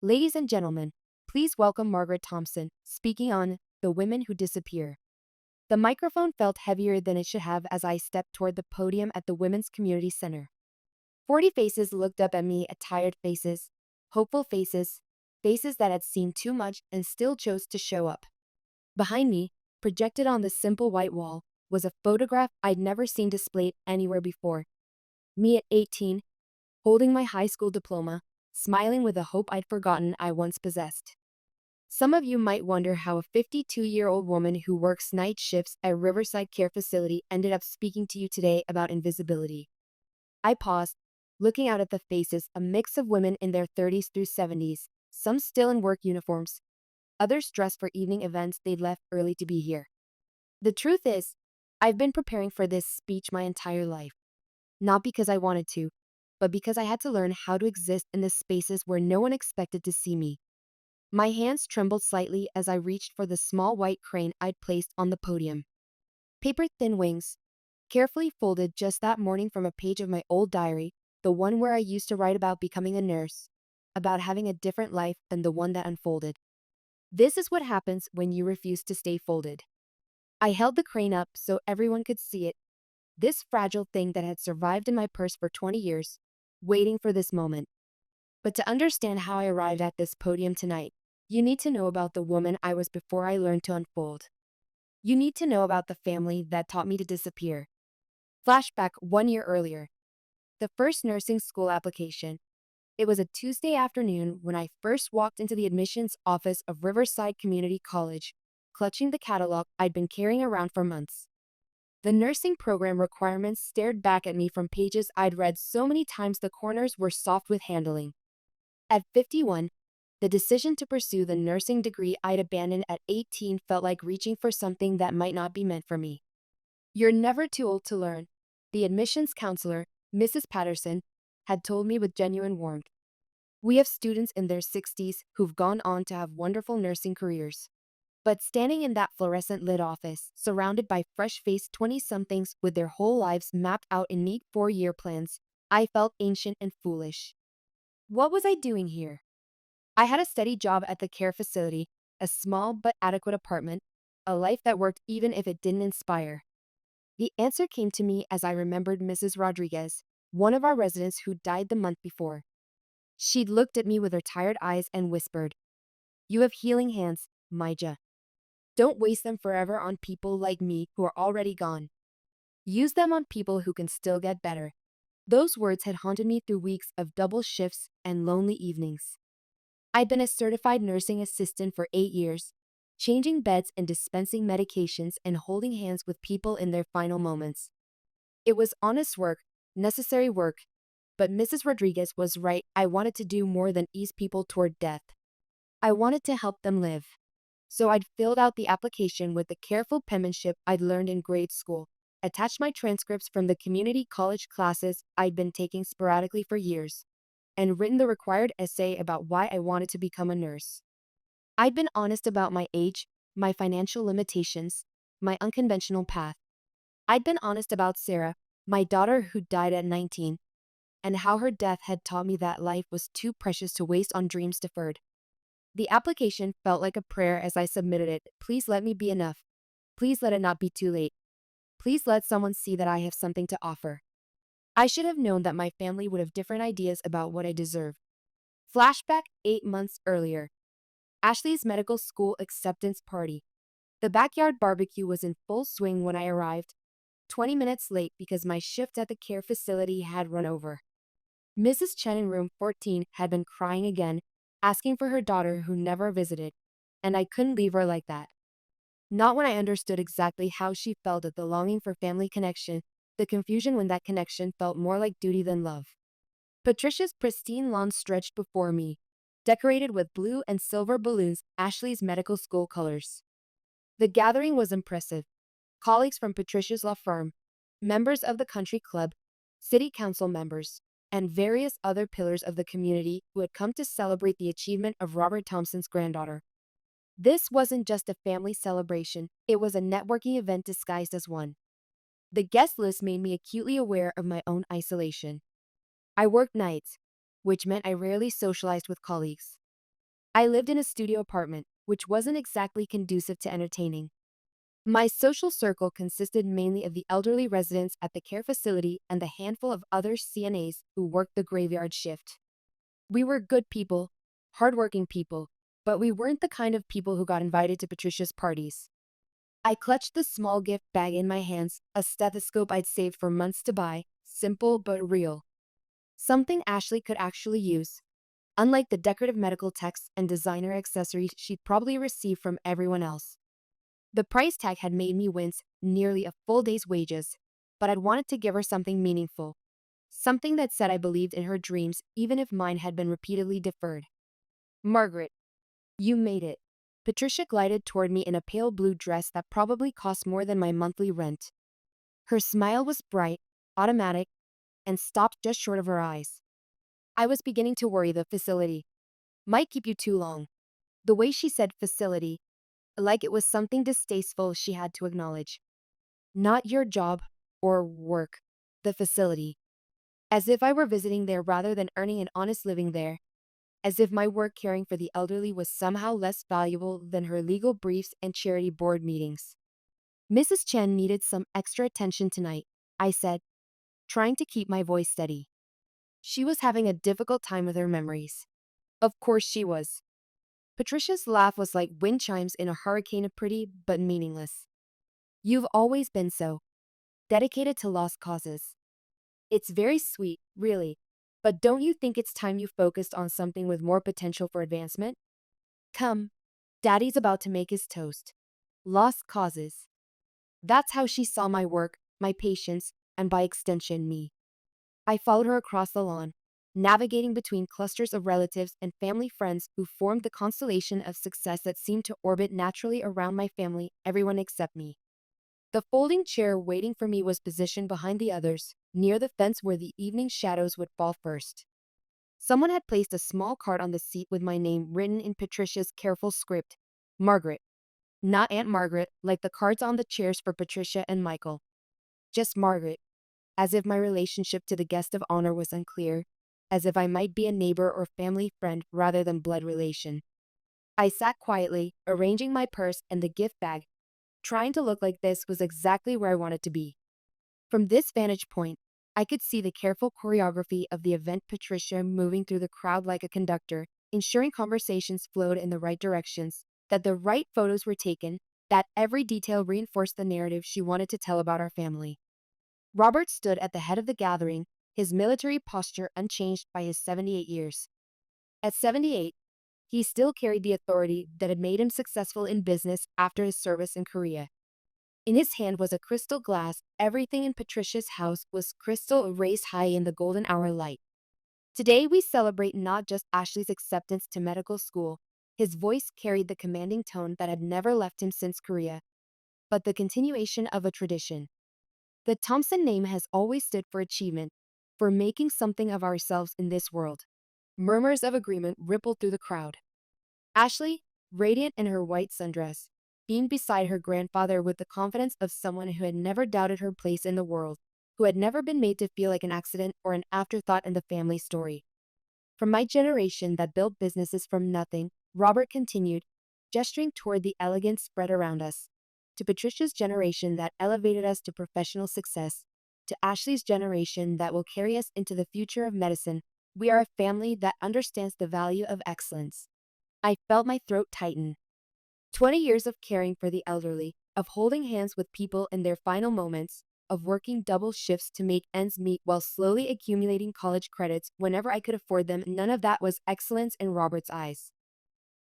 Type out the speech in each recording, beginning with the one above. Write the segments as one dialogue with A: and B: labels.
A: Ladies and gentlemen, please welcome Margaret Thompson, speaking on The Women Who Disappear. The microphone felt heavier than it should have as I stepped toward the podium at the Women's Community Center. 40 faces looked up at me, tired faces, hopeful faces, faces that had seen too much and still chose to show up. Behind me, projected on the simple white wall, was a photograph I'd never seen displayed anywhere before. Me at 18, holding my high school diploma, smiling with a hope I'd forgotten I once possessed. Some of you might wonder how a 52-year-old woman who works night shifts at Riverside Care Facility ended up speaking to you today about invisibility. I paused, looking out at the faces, a mix of women in their 30s through 70s, some still in work uniforms, others dressed for evening events they'd left early to be here. The truth is, I've been preparing for this speech my entire life. Not because I wanted to, but because I had to learn how to exist in the spaces where no one expected to see me. My hands trembled slightly as I reached for the small white crane I'd placed on the podium. Paper-thin wings, carefully folded just that morning from a page of my old diary, the one where I used to write about becoming a nurse, about having a different life than the one that unfolded. This is what happens when you refuse to stay folded. I held the crane up so everyone could see it, this fragile thing that had survived in my purse for 20 years, waiting for this moment. But to understand how I arrived at this podium tonight, you need to know about the woman I was before I learned to unfold. You need to know about the family that taught me to disappear. Flashback 1 year earlier. The first nursing school application. It was a Tuesday afternoon when I first walked into the admissions office of Riverside Community College, clutching the catalog I'd been carrying around for months. The nursing program requirements stared back at me from pages I'd read so many times the corners were soft with handling. At 51, the decision to pursue the nursing degree I'd abandoned at 18 felt like reaching for something that might not be meant for me. "You're never too old to learn," the admissions counselor, Mrs. Patterson, had told me with genuine warmth. "We have students in their 60s who've gone on to have wonderful nursing careers." But standing in that fluorescent-lit office, surrounded by fresh-faced 20-somethings with their whole lives mapped out in neat 4-year plans, I felt ancient and foolish. What was I doing here? I had a steady job at the care facility, a small but adequate apartment, a life that worked even if it didn't inspire. The answer came to me as I remembered Mrs. Rodriguez, one of our residents who died the month before. She'd looked at me with her tired eyes and whispered, "You have healing hands, Maija. Don't waste them forever on people like me who are already gone. Use them on people who can still get better." Those words had haunted me through weeks of double shifts and lonely evenings. I'd been a certified nursing assistant for 8 years, changing beds and dispensing medications and holding hands with people in their final moments. It was honest work, necessary work, but Mrs. Rodriguez was right. I wanted to do more than ease people toward death. I wanted to help them live. So I'd filled out the application with the careful penmanship I'd learned in grade school, attached my transcripts from the community college classes I'd been taking sporadically for years, and written the required essay about why I wanted to become a nurse. I'd been honest about my age, my financial limitations, my unconventional path. I'd been honest about Sarah, my daughter who died at 19, and how her death had taught me that life was too precious to waste on dreams deferred. The application felt like a prayer as I submitted it. Please let me be enough. Please let it not be too late. Please let someone see that I have something to offer. I should have known that my family would have different ideas about what I deserved. Flashback 8 months earlier. Ashley's medical school acceptance party. The backyard barbecue was in full swing when I arrived, 20 minutes late because my shift at the care facility had run over. Mrs. Chen in room 14 had been crying again, asking for her daughter who never visited, and I couldn't leave her like that. Not when I understood exactly how she felt at the longing for family connection, the confusion when that connection felt more like duty than love. Patricia's pristine lawn stretched before me, decorated with blue and silver balloons, Ashley's medical school colors. The gathering was impressive. Colleagues from Patricia's law firm, members of the country club, city council members, and various other pillars of the community who had come to celebrate the achievement of Robert Thompson's granddaughter. This wasn't just a family celebration, it was a networking event disguised as one. The guest list made me acutely aware of my own isolation. I worked nights, which meant I rarely socialized with colleagues. I lived in a studio apartment, which wasn't exactly conducive to entertaining. My social circle consisted mainly of the elderly residents at the care facility and the handful of other CNAs who worked the graveyard shift. We were good people, hardworking people, but we weren't the kind of people who got invited to Patricia's parties. I clutched the small gift bag in my hands, a stethoscope I'd saved for months to buy, simple but real. Something Ashley could actually use, unlike the decorative medical texts and designer accessories she'd probably received from everyone else. The price tag had made me wince, nearly a full day's wages, but I'd wanted to give her something meaningful. Something that said I believed in her dreams, even if mine had been repeatedly deferred. Margaret, you made it. Patricia glided toward me in a pale blue dress that probably cost more than my monthly rent. Her smile was bright, automatic, and stopped just short of her eyes. I was beginning to worry the facility might keep you too long. The way she said facility, like it was something distasteful she had to acknowledge. Not your job or work, the facility. As if I were visiting there rather than earning an honest living there. As if my work caring for the elderly was somehow less valuable than her legal briefs and charity board meetings. Mrs. Chen needed some extra attention tonight, I said, trying to keep my voice steady. She was having a difficult time with her memories. Of course she was. Patricia's laugh was like wind chimes in a hurricane, pretty but meaningless. You've always been so dedicated to lost causes. It's very sweet, really. But don't you think it's time you focused on something with more potential for advancement? Come, Daddy's about to make his toast. Lost causes. That's how she saw my work, my patience, and by extension, me. I followed her across the lawn, navigating between clusters of relatives and family friends who formed the constellation of success that seemed to orbit naturally around my family, everyone except me. The folding chair waiting for me was positioned behind the others, near the fence where the evening shadows would fall first. Someone had placed a small card on the seat with my name written in Patricia's careful script. Margaret. Not Aunt Margaret, like the cards on the chairs for Patricia and Michael. Just Margaret. As if my relationship to the guest of honor was unclear, as if I might be a neighbor or family friend rather than blood relation. I sat quietly, arranging my purse and the gift bag, trying to look like this was exactly where I wanted to be. From this vantage point, I could see the careful choreography of the event, Patricia moving through the crowd like a conductor, ensuring conversations flowed in the right directions, that the right photos were taken, that every detail reinforced the narrative she wanted to tell about our family. Robert stood at the head of the gathering, his military posture unchanged by his 78 years. At 78, he still carried the authority that had made him successful in business after his service in Korea. In his hand was a crystal glass. Everything in Patricia's house was crystal, raised high in the golden hour light. Today we celebrate not just Ashley's acceptance to medical school, his voice carried the commanding tone that had never left him since Korea, but the continuation of a tradition. The Thompson name has always stood for achievement, for making something of ourselves in this world. Murmurs of agreement rippled through the crowd. Ashley, radiant in her white sundress, beamed beside her grandfather with the confidence of someone who had never doubted her place in the world, who had never been made to feel like an accident or an afterthought in the family story. From my generation that built businesses from nothing, Robert continued, gesturing toward the elegance spread around us, to Patricia's generation that elevated us to professional success, to Ashley's generation that will carry us into the future of medicine, we are a family that understands the value of excellence. I felt my throat tighten. 20 years of caring for the elderly, of holding hands with people in their final moments, of working double shifts to make ends meet while slowly accumulating college credits whenever I could afford them, none of that was excellence in Robert's eyes.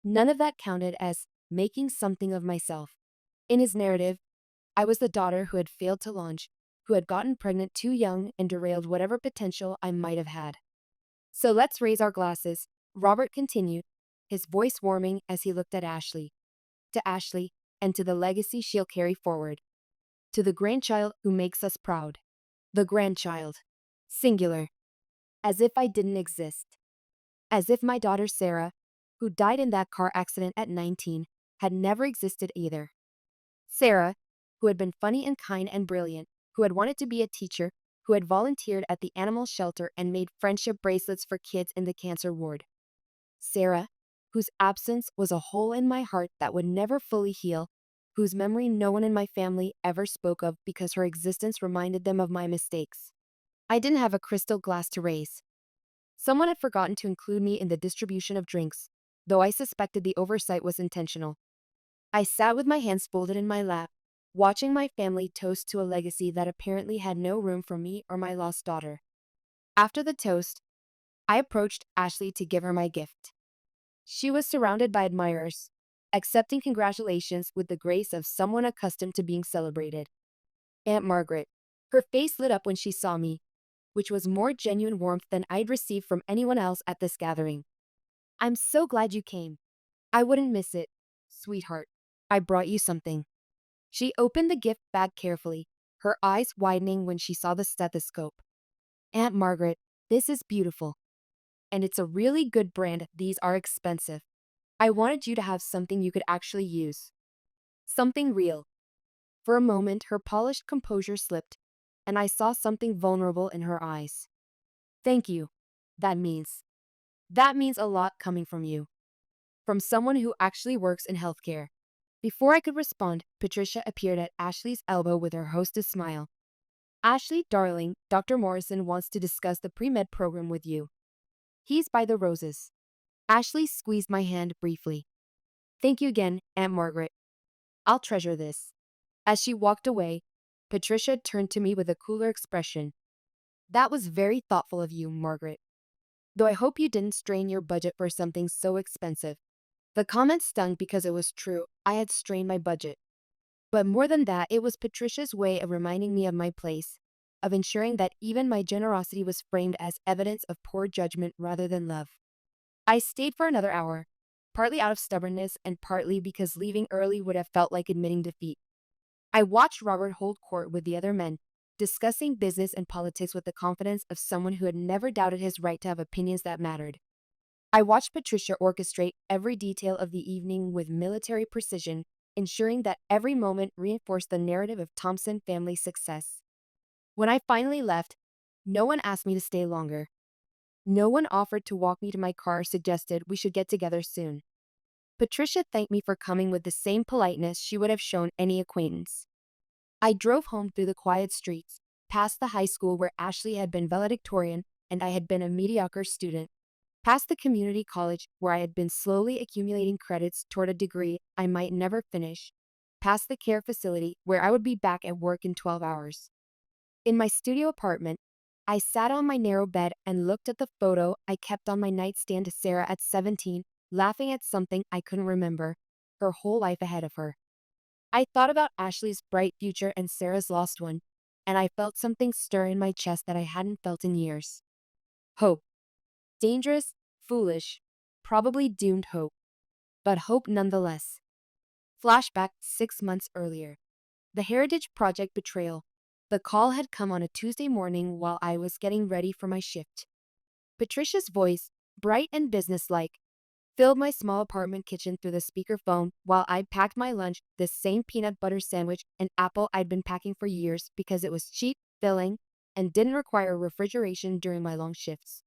A: None of that counted as making something of myself. In his narrative, I was the daughter who had failed to launch, who had gotten pregnant too young and derailed whatever potential I might have had. So let's raise our glasses, Robert continued, his voice warming as he looked at Ashley. To Ashley, and to the legacy she'll carry forward. To the grandchild who makes us proud. The grandchild. Singular. As if I didn't exist. As if my daughter Sarah, who died in that car accident at 19, had never existed either. Sarah, who had been funny and kind and brilliant, who had wanted to be a teacher, who had volunteered at the animal shelter and made friendship bracelets for kids in the cancer ward. Sarah, whose absence was a hole in my heart that would never fully heal, whose memory no one in my family ever spoke of because her existence reminded them of my mistakes. I didn't have a crystal glass to raise. Someone had forgotten to include me in the distribution of drinks, though I suspected the oversight was intentional. I sat with my hands folded in my lap, watching my family toast to a legacy that apparently had no room for me or my lost daughter. After the toast, I approached Ashley to give her my gift. She was surrounded by admirers, accepting congratulations with the grace of someone accustomed to being celebrated. Aunt Margaret. Her face lit up when she saw me, which was more genuine warmth than I'd received from anyone else at this gathering. I'm so glad you came. I wouldn't miss it, sweetheart. I brought you something. She opened the gift bag carefully, her eyes widening when she saw the stethoscope. Aunt Margaret, this is beautiful. And it's a really good brand. These are expensive. I wanted you to have something you could actually use. Something real. For a moment, her polished composure slipped, and I saw something vulnerable in her eyes. Thank you. That means. That means a lot coming from you. From someone who actually works in healthcare. Before I could respond, Patricia appeared at Ashley's elbow with her hostess smile. Ashley, darling, Dr. Morrison wants to discuss the pre-med program with you. He's by the roses. Ashley squeezed my hand briefly. Thank you again, Aunt Margaret. I'll treasure this. As she walked away, Patricia turned to me with a cooler expression. That was very thoughtful of you, Margaret. Though I hope you didn't strain your budget for something so expensive. The comment stung because it was true. I had strained my budget. But more than that, it was Patricia's way of reminding me of my place, of ensuring that even my generosity was framed as evidence of poor judgment rather than love. I stayed for another hour, partly out of stubbornness and partly because leaving early would have felt like admitting defeat. I watched Robert hold court with the other men, discussing business and politics with the confidence of someone who had never doubted his right to have opinions that mattered. I watched Patricia orchestrate every detail of the evening with military precision, ensuring that every moment reinforced the narrative of Thompson family success. When I finally left, no one asked me to stay longer. No one offered to walk me to my car or suggested we should get together soon. Patricia thanked me for coming with the same politeness she would have shown any acquaintance. I drove home through the quiet streets, past the high school where Ashley had been valedictorian and I had been a mediocre student, past the community college where I had been slowly accumulating credits toward a degree I might never finish, past the care facility where I would be back at work in 12 hours. In my studio apartment, I sat on my narrow bed and looked at the photo I kept on my nightstand of Sarah at 17, laughing at something I couldn't remember, her whole life ahead of her. I thought about Ashley's bright future and Sarah's lost one, and I felt something stir in my chest that I hadn't felt in years. Hope. Dangerous, foolish, probably doomed hope. But hope nonetheless. Flashback 6 months earlier. The Heritage Project betrayal. The call had come on a Tuesday morning while I was getting ready for my shift. Patricia's voice, bright and businesslike, filled my small apartment kitchen through the speakerphone while I packed my lunch, this same peanut butter sandwich and apple I'd been packing for years because it was cheap, filling, and didn't require refrigeration during my long shifts.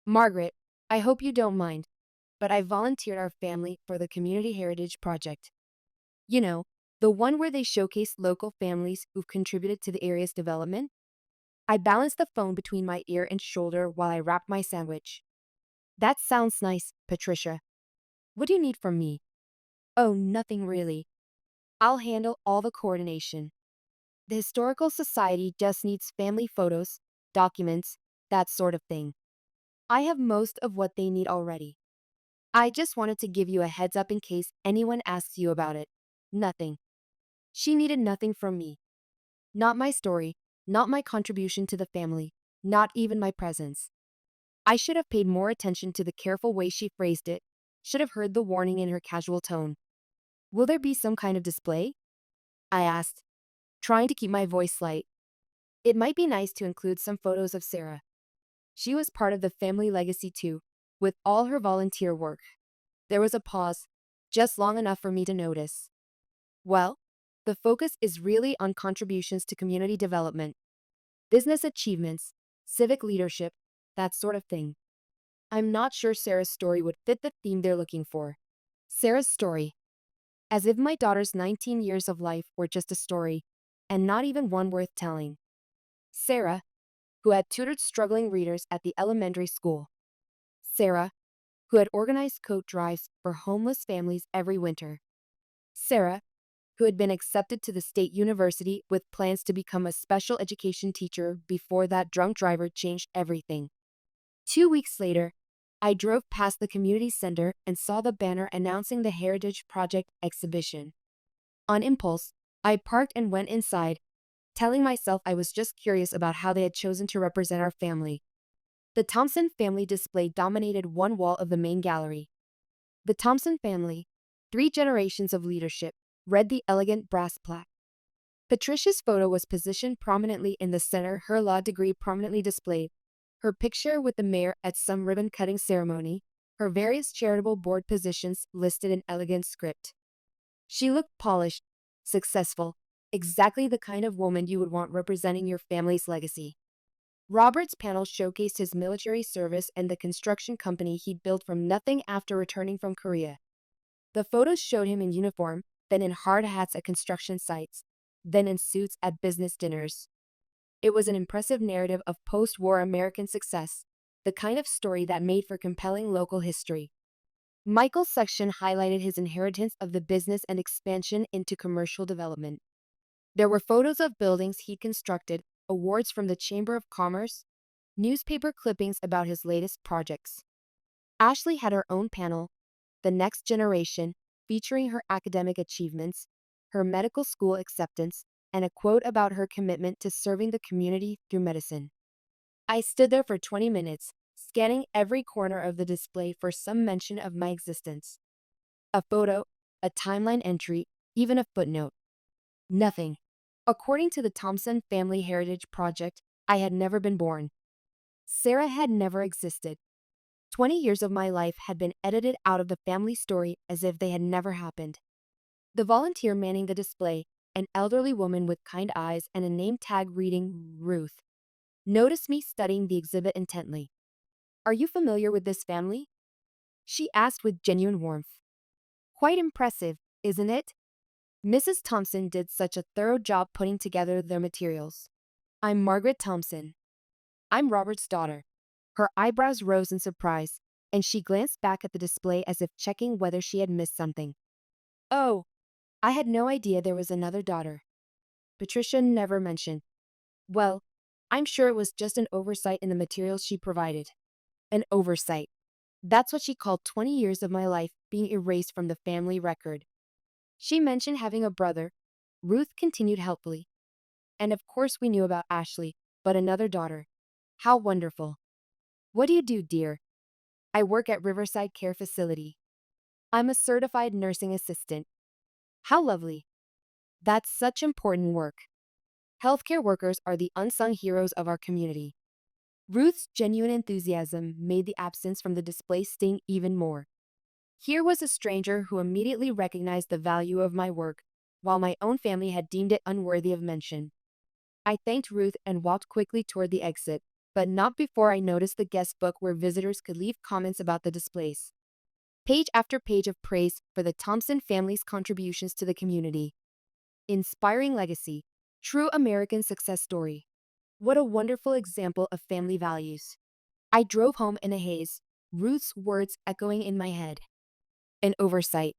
A: Margaret, I hope you don't mind, but I volunteered our family for the Community Heritage Project. You know, the one where they showcase local families who've contributed to the area's development. I balanced the phone between my ear and shoulder while I wrapped my sandwich. That sounds nice, Patricia. What do you need from me? Oh, nothing really. I'll handle all the coordination. The Historical Society just needs family photos, documents, that sort of thing. I have most of what they need already. I just wanted to give you a heads up in case anyone asks you about it. Nothing. She needed nothing from me. Not my story, not my contribution to the family, not even my presence. I should have paid more attention to the careful way she phrased it, should have heard the warning in her casual tone. Will there be some kind of display? I asked, trying to keep my voice light. It might be nice to include some photos of Sarah. She was part of the family legacy too, with all her volunteer work. There was a pause, just long enough for me to notice. Well, the focus is really on contributions to community development, business achievements, civic leadership, that sort of thing. I'm not sure Sarah's story would fit the theme they're looking for. Sarah's story. As if my daughter's 19 years of life were just a story, and not even one worth telling. Sarah, who had tutored struggling readers at the elementary school. Sarah, who had organized coat drives for homeless families every winter. Sarah, who had been accepted to the state university with plans to become a special education teacher before that drunk driver changed everything. 2 weeks later, I drove past the community center and saw the banner announcing the Heritage Project exhibition. On impulse, I parked and went inside, telling myself I was just curious about how they had chosen to represent our family. The Thompson family display dominated one wall of the main gallery. The Thompson family, 3 generations of leadership, read the elegant brass plaque. Patricia's photo was positioned prominently in the center, her law degree prominently displayed, her picture with the mayor at some ribbon-cutting ceremony, her various charitable board positions listed in elegant script. She looked polished, successful, exactly the kind of woman you would want representing your family's legacy. Robert's panel showcased his military service and the construction company he'd built from nothing after returning from Korea. The photos showed him in uniform, then in hard hats at construction sites, then in suits at business dinners. It was an impressive narrative of post-war American success, the kind of story that made for compelling local history. Michael's section highlighted his inheritance of the business and expansion into commercial development. There were photos of buildings he'd constructed, awards from the Chamber of Commerce, newspaper clippings about his latest projects. Ashley had her own panel, The Next Generation, featuring her academic achievements, her medical school acceptance, and a quote about her commitment to serving the community through medicine. I stood there for 20 minutes, scanning every corner of the display for some mention of my existence. A photo, a timeline entry, even a footnote. Nothing. According to the Thompson Family Heritage Project, I had never been born. Sarah had never existed. 20 years of my life had been edited out of the family story as if they had never happened. The volunteer manning the display, an elderly woman with kind eyes and a name tag reading Ruth, noticed me studying the exhibit intently. "Are you familiar with this family?" she asked with genuine warmth. "Quite impressive, isn't it? Mrs. Thompson did such a thorough job putting together their materials." "I'm Margaret Thompson. I'm Robert's daughter." Her eyebrows rose in surprise, and she glanced back at the display as if checking whether she had missed something. "Oh, I had no idea there was another daughter." Patricia never mentioned. "Well, I'm sure it was just an oversight in the materials she provided." An oversight. That's what she called 20 years of my life being erased from the family record. She mentioned having a brother. Ruth continued helpfully. "And of course we knew about Ashley, but another daughter. How wonderful." "What do you do, dear?" "I work at Riverside Care Facility. I'm a certified nursing assistant." "How lovely." "That's such important work. Healthcare workers are the unsung heroes of our community." Ruth's genuine enthusiasm made the absence from the display sting even more. Here was a stranger who immediately recognized the value of my work, while my own family had deemed it unworthy of mention. I thanked Ruth and walked quickly toward the exit, but not before I noticed the guest book where visitors could leave comments about the displays. Page after page of praise for the Thompson family's contributions to the community. Inspiring legacy. True American success story. What a wonderful example of family values. I drove home in a haze, Ruth's words echoing in my head. An oversight.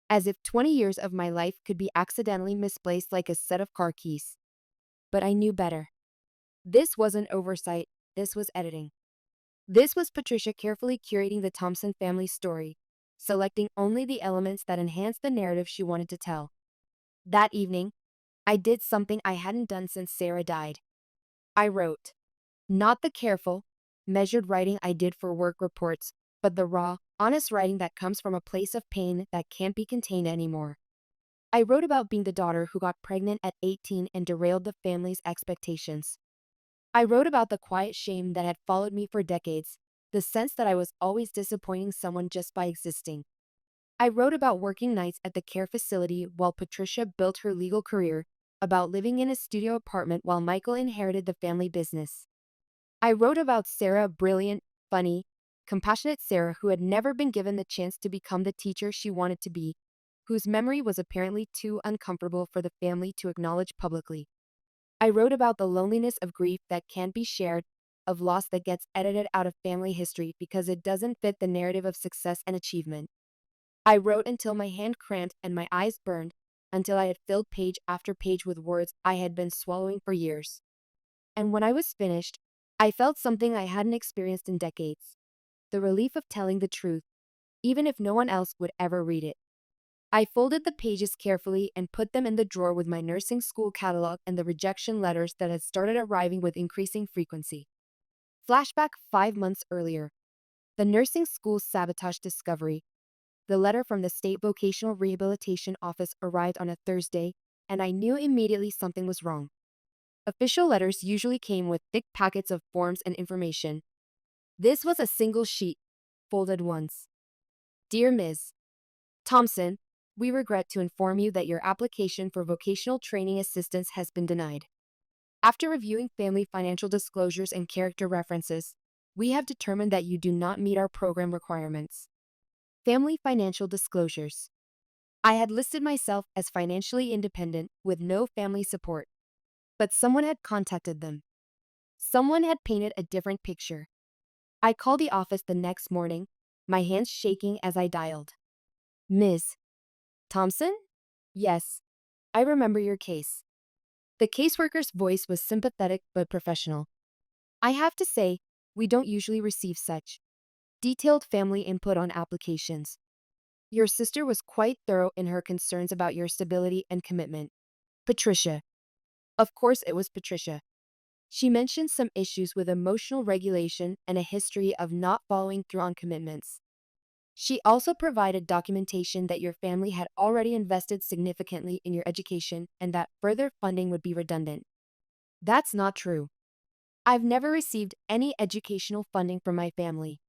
A: As if 20 years of my life could be accidentally misplaced like a set of car keys. But I knew better. This wasn't oversight, this was editing. This was Patricia carefully curating the Thompson family story, selecting only the elements that enhanced the narrative she wanted to tell. That evening, I did something I hadn't done since Sarah died. I wrote. Not the careful, measured writing I did for work reports, but the raw, honest writing that comes from a place of pain that can't be contained anymore. I wrote about being the daughter who got pregnant at 18 and derailed the family's expectations. I wrote about the quiet shame that had followed me for decades, the sense that I was always disappointing someone just by existing. I wrote about working nights at the care facility while Patricia built her legal career, about living in a studio apartment while Michael inherited the family business. I wrote about Sarah, brilliant, funny, compassionate Sarah who had never been given the chance to become the teacher she wanted to be, whose memory was apparently too uncomfortable for the family to acknowledge publicly. I wrote about the loneliness of grief that can't be shared, of loss that gets edited out of family history because it doesn't fit the narrative of success and achievement. I wrote until my hand cramped and my eyes burned, until I had filled page after page with words I had been swallowing for years. And when I was finished, I felt something I hadn't experienced in decades: the relief of telling the truth, even if no one else would ever read it. I folded the pages carefully and put them in the drawer with my nursing school catalog and the rejection letters that had started arriving with increasing frequency. Flashback 5 months earlier. The nursing school's sabotage discovery. The letter from the state vocational rehabilitation office arrived on a Thursday, and I knew immediately something was wrong. Official letters usually came with thick packets of forms and information. This was a single sheet, folded once. Dear Ms. Thompson, we regret to inform you that your application for vocational training assistance has been denied. After reviewing family financial disclosures and character references, we have determined that you do not meet our program requirements. Family financial disclosures. I had listed myself as financially independent with no family support, but someone had contacted them. Someone had painted a different picture. I called the office the next morning, my hands shaking as I dialed. Ms. Thompson? Yes, I remember your case. The caseworker's voice was sympathetic but professional. I have to say, we don't usually receive such detailed family input on applications. Your sister was quite thorough in her concerns about your stability and commitment. Patricia. Of course it was Patricia. She mentioned some issues with emotional regulation and a history of not following through on commitments. She also provided documentation that your family had already invested significantly in your education and that further funding would be redundant. That's not true. I've never received any educational funding from my family.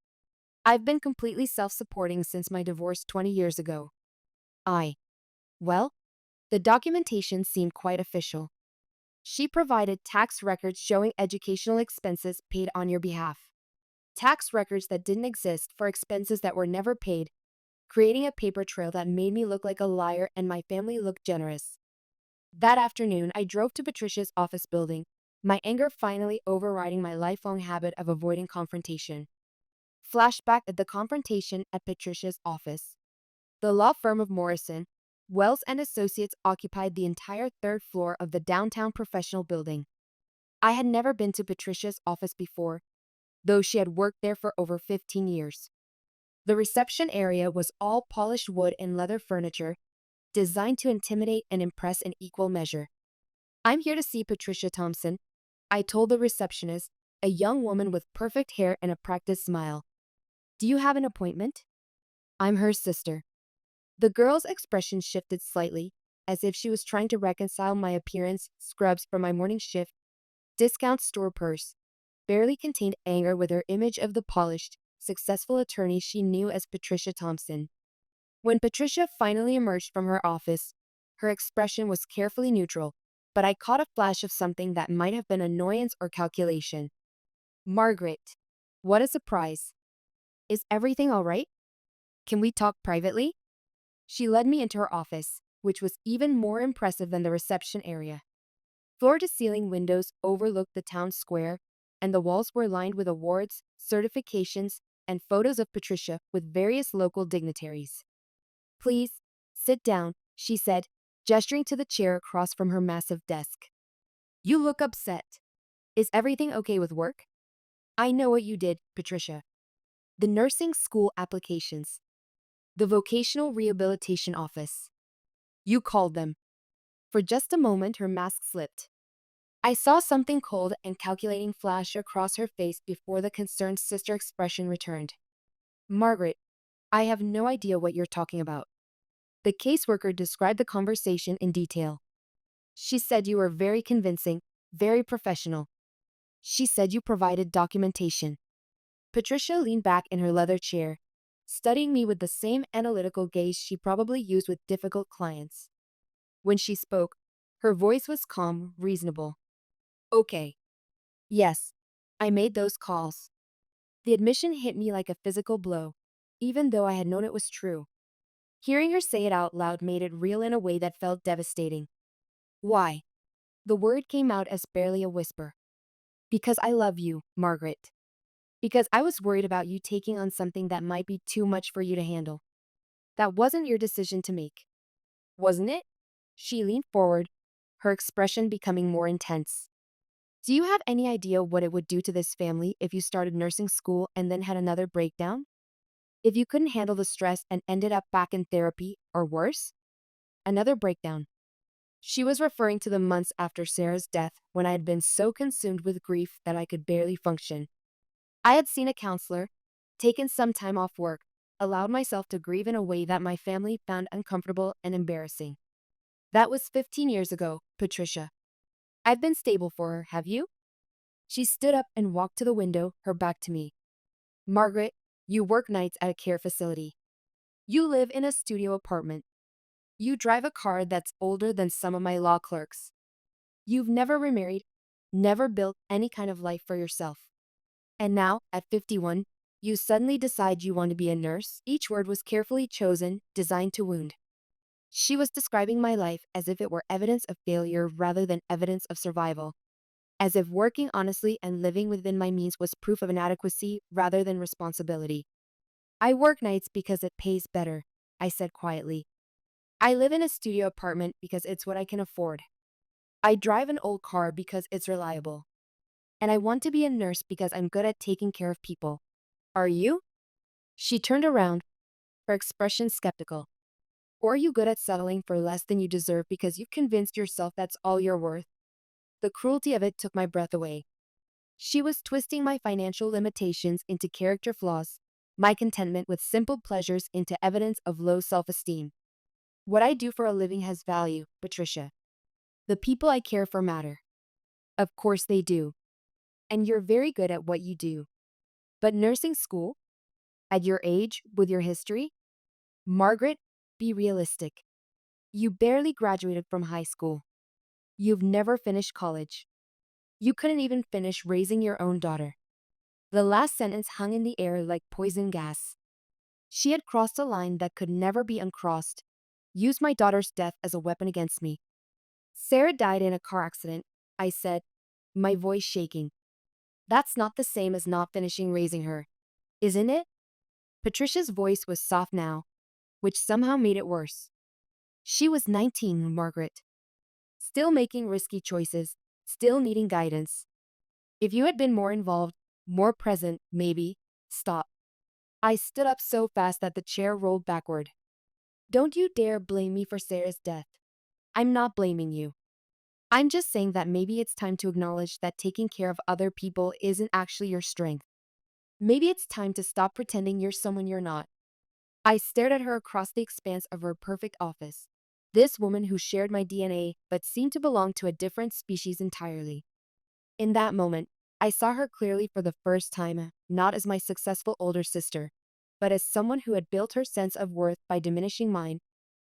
A: I've been completely self-supporting since my divorce 20 years ago. Well, the documentation seemed quite official. She provided tax records showing educational expenses paid on your behalf. Tax records that didn't exist for expenses that were never paid, creating a paper trail that made me look like a liar and my family look generous. That afternoon, I drove to Patricia's office building, my anger finally overriding my lifelong habit of avoiding confrontation. Flashback at the confrontation at Patricia's office. The law firm of Morrison, Wells and Associates occupied the entire third floor of the downtown professional building. I had never been to Patricia's office before, though she had worked there for over 15 years. The reception area was all polished wood and leather furniture, designed to intimidate and impress in equal measure. I'm here to see Patricia Thompson, I told the receptionist, a young woman with perfect hair and a practiced smile. Do you have an appointment? I'm her sister. The girl's expression shifted slightly, as if she was trying to reconcile my appearance, scrubs from my morning shift, discount store purse, barely contained anger with her image of the polished, successful attorney she knew as Patricia Thompson. When Patricia finally emerged from her office, her expression was carefully neutral, but I caught a flash of something that might have been annoyance or calculation. Margaret. What a surprise. Is everything all right? Can we talk privately? She led me into her office, which was even more impressive than the reception area. Floor-to-ceiling windows overlooked the town square, and the walls were lined with awards, certifications, and photos of Patricia with various local dignitaries. Please, sit down, she said, gesturing to the chair across from her massive desk. You look upset. Is everything okay with work? I know what you did, Patricia. The nursing school applications. The vocational rehabilitation office. You called them. For just a moment, her mask slipped. I saw something cold and calculating flash across her face before the concerned sister expression returned. Margaret, I have no idea what you're talking about. The caseworker described the conversation in detail. She said you were very convincing, very professional. She said you provided documentation. Patricia leaned back in her leather chair, studying me with the same analytical gaze she probably used with difficult clients. When she spoke, her voice was calm, reasonable. Okay. Yes, I made those calls. The admission hit me like a physical blow, even though I had known it was true. Hearing her say it out loud made it real in a way that felt devastating. Why? The word came out as barely a whisper. Because I love you, Margaret. Because I was worried about you taking on something that might be too much for you to handle. That wasn't your decision to make, wasn't it? She leaned forward, her expression becoming more intense. Do you have any idea what it would do to this family if you started nursing school and then had another breakdown? If you couldn't handle the stress and ended up back in therapy, or worse? Another breakdown. She was referring to the months after Sarah's death when I had been so consumed with grief that I could barely function. I had seen a counselor, taken some time off work, allowed myself to grieve in a way that my family found uncomfortable and embarrassing. That was 15 years ago, Patricia. I've been stable for her, have you? She stood up and walked to the window, her back to me. Margaret, you work nights at a care facility. You live in a studio apartment. You drive a car that's older than some of my law clerks. You've never remarried, never built any kind of life for yourself. And now, at 51, you suddenly decide you want to be a nurse. Each word was carefully chosen, designed to wound. She was describing my life as if it were evidence of failure rather than evidence of survival. As if working honestly and living within my means was proof of inadequacy rather than responsibility. I work nights because it pays better, I said quietly. I live in a studio apartment because it's what I can afford. I drive an old car because it's reliable. And I want to be a nurse because I'm good at taking care of people. Are you? She turned around, her expression skeptical. Or are you good at settling for less than you deserve because you've convinced yourself that's all you're worth? The cruelty of it took my breath away. She was twisting my financial limitations into character flaws, my contentment with simple pleasures into evidence of low self-esteem. What I do for a living has value, Patricia. The people I care for matter. Of course they do. And you're very good at what you do. But nursing school? At your age, with your history? Margaret, be realistic. You barely graduated from high school. You've never finished college. You couldn't even finish raising your own daughter. The last sentence hung in the air like poison gas. She had crossed a line that could never be uncrossed, used my daughter's death as a weapon against me. Sarah died in a car accident, I said, my voice shaking. That's not the same as not finishing raising her, isn't it? Patricia's voice was soft now, which somehow made it worse. She was 19, Margaret. Still making risky choices, still needing guidance. If you had been more involved, more present, maybe. Stop. I stood up so fast that the chair rolled backward. Don't you dare blame me for Sarah's death. I'm not blaming you. I'm just saying that maybe it's time to acknowledge that taking care of other people isn't actually your strength. Maybe it's time to stop pretending you're someone you're not. I stared at her across the expanse of her perfect office. This woman who shared my DNA but seemed to belong to a different species entirely. In that moment, I saw her clearly for the first time, not as my successful older sister, but as someone who had built her sense of worth by diminishing mine,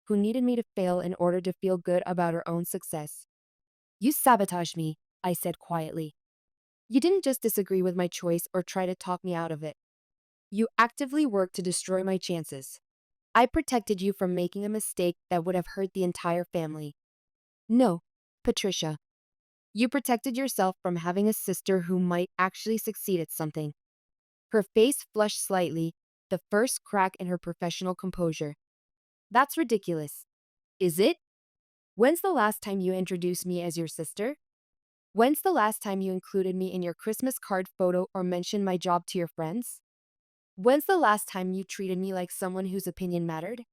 A: who needed me to fail in order to feel good about her own success. You sabotaged me, I said quietly. You didn't just disagree with my choice or try to talk me out of it. You actively worked to destroy my chances. I protected you from making a mistake that would have hurt the entire family. No, Patricia. You protected yourself from having a sister who might actually succeed at something. Her face flushed slightly, the first crack in her professional composure. That's ridiculous. Is it? When's the last time you introduced me as your sister? When's the last time you included me in your Christmas card photo or mentioned my job to your friends? When's the last time you treated me like someone whose opinion mattered?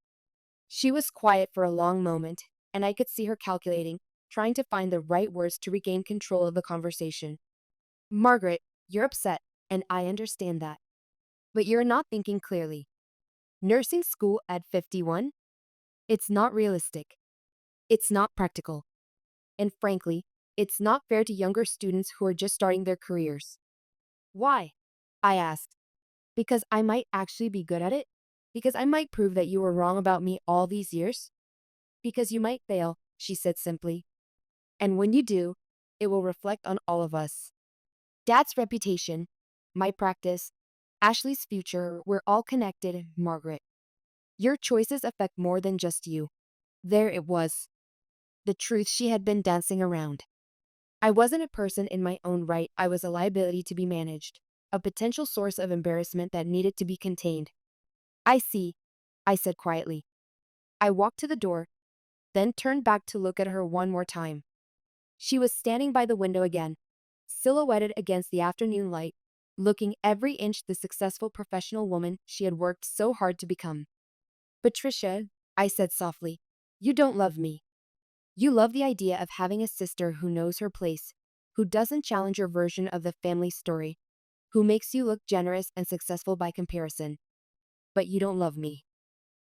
A: She was quiet for a long moment, and I could see her calculating, trying to find the right words to regain control of the conversation. Margaret, you're upset, and I understand that. But you're not thinking clearly. Nursing school at 51? It's not realistic. It's not practical. And frankly, it's not fair to younger students who are just starting their careers. Why? I asked. Because I might actually be good at it? Because I might prove that you were wrong about me all these years? Because you might fail, she said simply. And when you do, it will reflect on all of us. Dad's reputation, my practice, Ashley's future, we're all connected, Margaret. Your choices affect more than just you. There it was. The truth she had been dancing around. I wasn't a person in my own right, I was a liability to be managed. A potential source of embarrassment that needed to be contained. I see, I said quietly. I walked to the door, then turned back to look at her one more time. She was standing by the window again, silhouetted against the afternoon light, looking every inch the successful professional woman she had worked so hard to become. Patricia, I said softly, you don't love me. You love the idea of having a sister who knows her place, who doesn't challenge your version of the family story, who makes you look generous and successful by comparison. But you don't love me.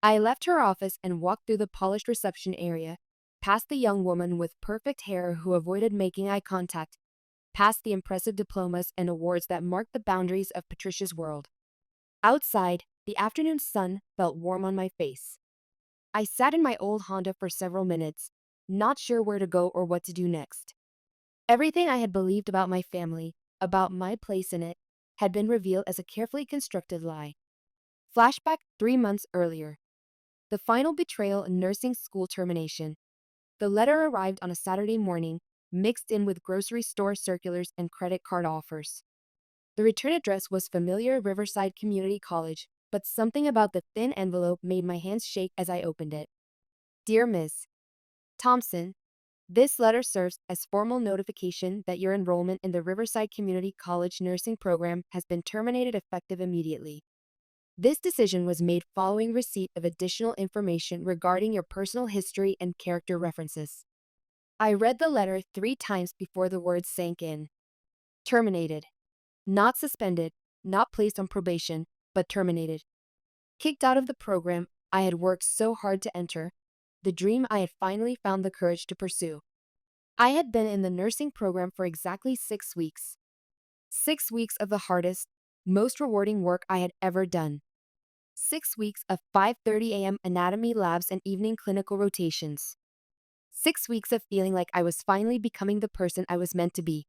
A: I left her office and walked through the polished reception area, past the young woman with perfect hair who avoided making eye contact, past the impressive diplomas and awards that marked the boundaries of Patricia's world. Outside, the afternoon sun felt warm on my face. I sat in my old Honda for several minutes, not sure where to go or what to do next. Everything I had believed about my family, about my place in it, had been revealed as a carefully constructed lie. Flashback 3 months earlier. The final betrayal and nursing school termination. The letter arrived on a Saturday morning, mixed in with grocery store circulars and credit card offers. The return address was familiar Riverside Community College, but something about the thin envelope made my hands shake as I opened it. Dear Ms. Thompson, this letter serves as formal notification that your enrollment in the Riverside Community College nursing program has been terminated effective immediately. This decision was made following receipt of additional information regarding your personal history and character references. I read the letter 3 times before the words sank in. Terminated. Not suspended, not placed on probation, but terminated. Kicked out of the program I had worked so hard to enter, the dream I had finally found the courage to pursue. I had been in the nursing program for exactly 6 weeks. 6 weeks of the hardest, most rewarding work I had ever done. 6 weeks of 5:30 a.m. anatomy labs and evening clinical rotations. 6 weeks of feeling like I was finally becoming the person I was meant to be.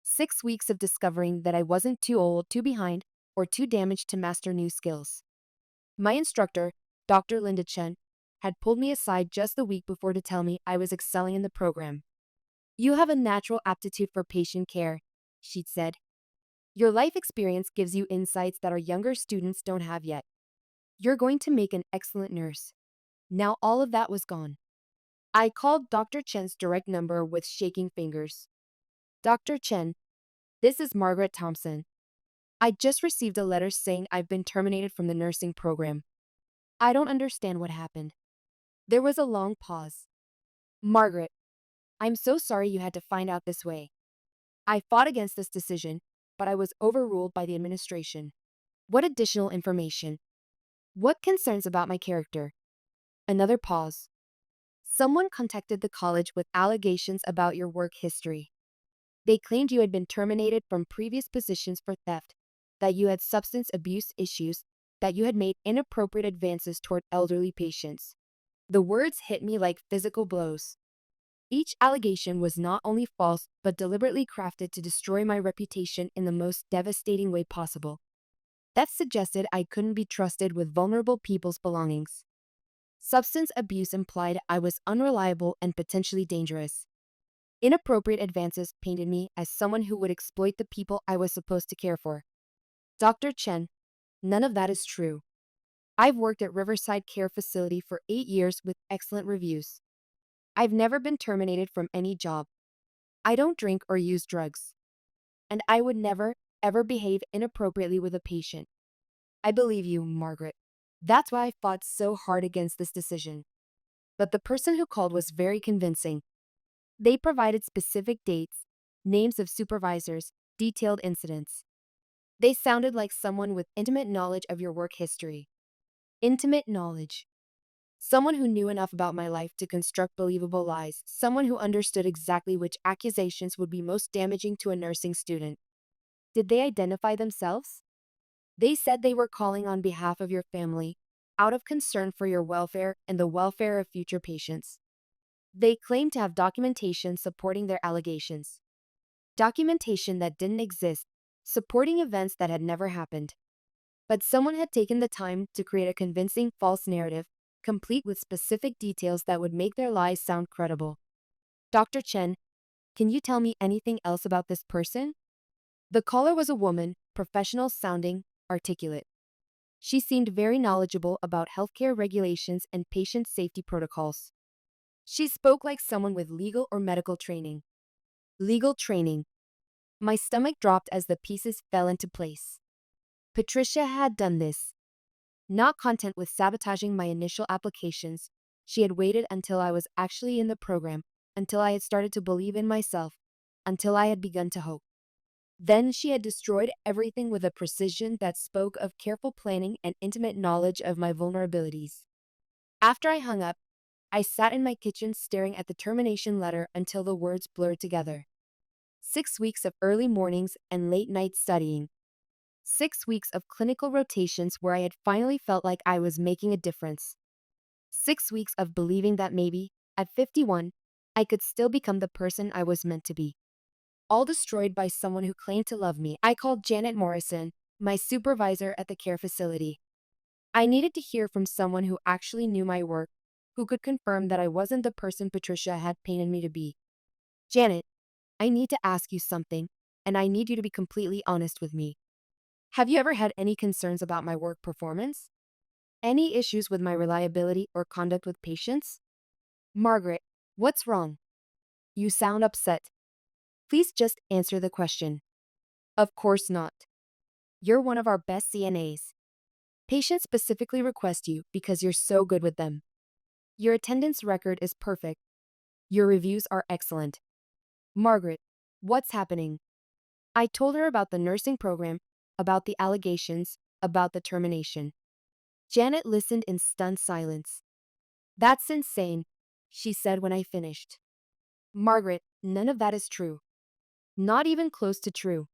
A: 6 weeks of discovering that I wasn't too old, too behind, or too damaged to master new skills. My instructor, Dr. Linda Chen, had pulled me aside just the week before to tell me I was excelling in the program. You have a natural aptitude for patient care, she'd said. Your life experience gives you insights that our younger students don't have yet. You're going to make an excellent nurse. Now all of that was gone. I called Dr. Chen's direct number with shaking fingers. Dr. Chen, this is Margaret Thompson. I just received a letter saying I've been terminated from the nursing program. I don't understand what happened. There was a long pause. Margaret, I'm so sorry you had to find out this way. I fought against this decision, but I was overruled by the administration. What additional information? What concerns about my character? Another pause. Someone contacted the college with allegations about your work history. They claimed you had been terminated from previous positions for theft, that you had substance abuse issues, that you had made inappropriate advances toward elderly patients. The words hit me like physical blows. Each allegation was not only false, but deliberately crafted to destroy my reputation in the most devastating way possible. That suggested I couldn't be trusted with vulnerable people's belongings. Substance abuse implied I was unreliable and potentially dangerous. Inappropriate advances painted me as someone who would exploit the people I was supposed to care for. Dr. Chen, none of that is true. I've worked at Riverside Care Facility for 8 years with excellent reviews. I've never been terminated from any job. I don't drink or use drugs. And I would never, ever behave inappropriately with a patient. I believe you, Margaret. That's why I fought so hard against this decision. But the person who called was very convincing. They provided specific dates, names of supervisors, detailed incidents. They sounded like someone with intimate knowledge of your work history. Intimate knowledge. Someone who knew enough about my life to construct believable lies. Someone who understood exactly which accusations would be most damaging to a nursing student. Did they identify themselves? They said they were calling on behalf of your family, out of concern for your welfare and the welfare of future patients. They claimed to have documentation supporting their allegations. Documentation that didn't exist, supporting events that had never happened. But someone had taken the time to create a convincing false narrative, complete with specific details that would make their lies sound credible. Dr. Chen, can you tell me anything else about this person? The caller was a woman, professional sounding, articulate. She seemed very knowledgeable about healthcare regulations and patient safety protocols. She spoke like someone with legal or medical training. Legal training. My stomach dropped as the pieces fell into place. Patricia had done this. Not content with sabotaging my initial applications, she had waited until I was actually in the program, until I had started to believe in myself, until I had begun to hope. Then she had destroyed everything with a precision that spoke of careful planning and intimate knowledge of my vulnerabilities. After I hung up, I sat in my kitchen staring at the termination letter until the words blurred together. 6 weeks of early mornings and late night studying. 6 weeks of clinical rotations where I had finally felt like I was making a difference. 6 weeks of believing that maybe, at 51, I could still become the person I was meant to be. All destroyed by someone who claimed to love me. I called Janet Morrison, my supervisor at the care facility. I needed to hear from someone who actually knew my work, who could confirm that I wasn't the person Patricia had painted me to be. Janet, I need to ask you something, and I need you to be completely honest with me. Have you ever had any concerns about my work performance? Any issues with my reliability or conduct with patients? Margaret, what's wrong? You sound upset. Please just answer the question. Of course not. You're one of our best CNAs. Patients specifically request you because you're so good with them. Your attendance record is perfect. Your reviews are excellent. Margaret, what's happening? I told her about the nursing program, about the allegations, about the termination. Janet listened in stunned silence. That's insane, she said when I finished. Margaret, none of that is true. Not even close to true.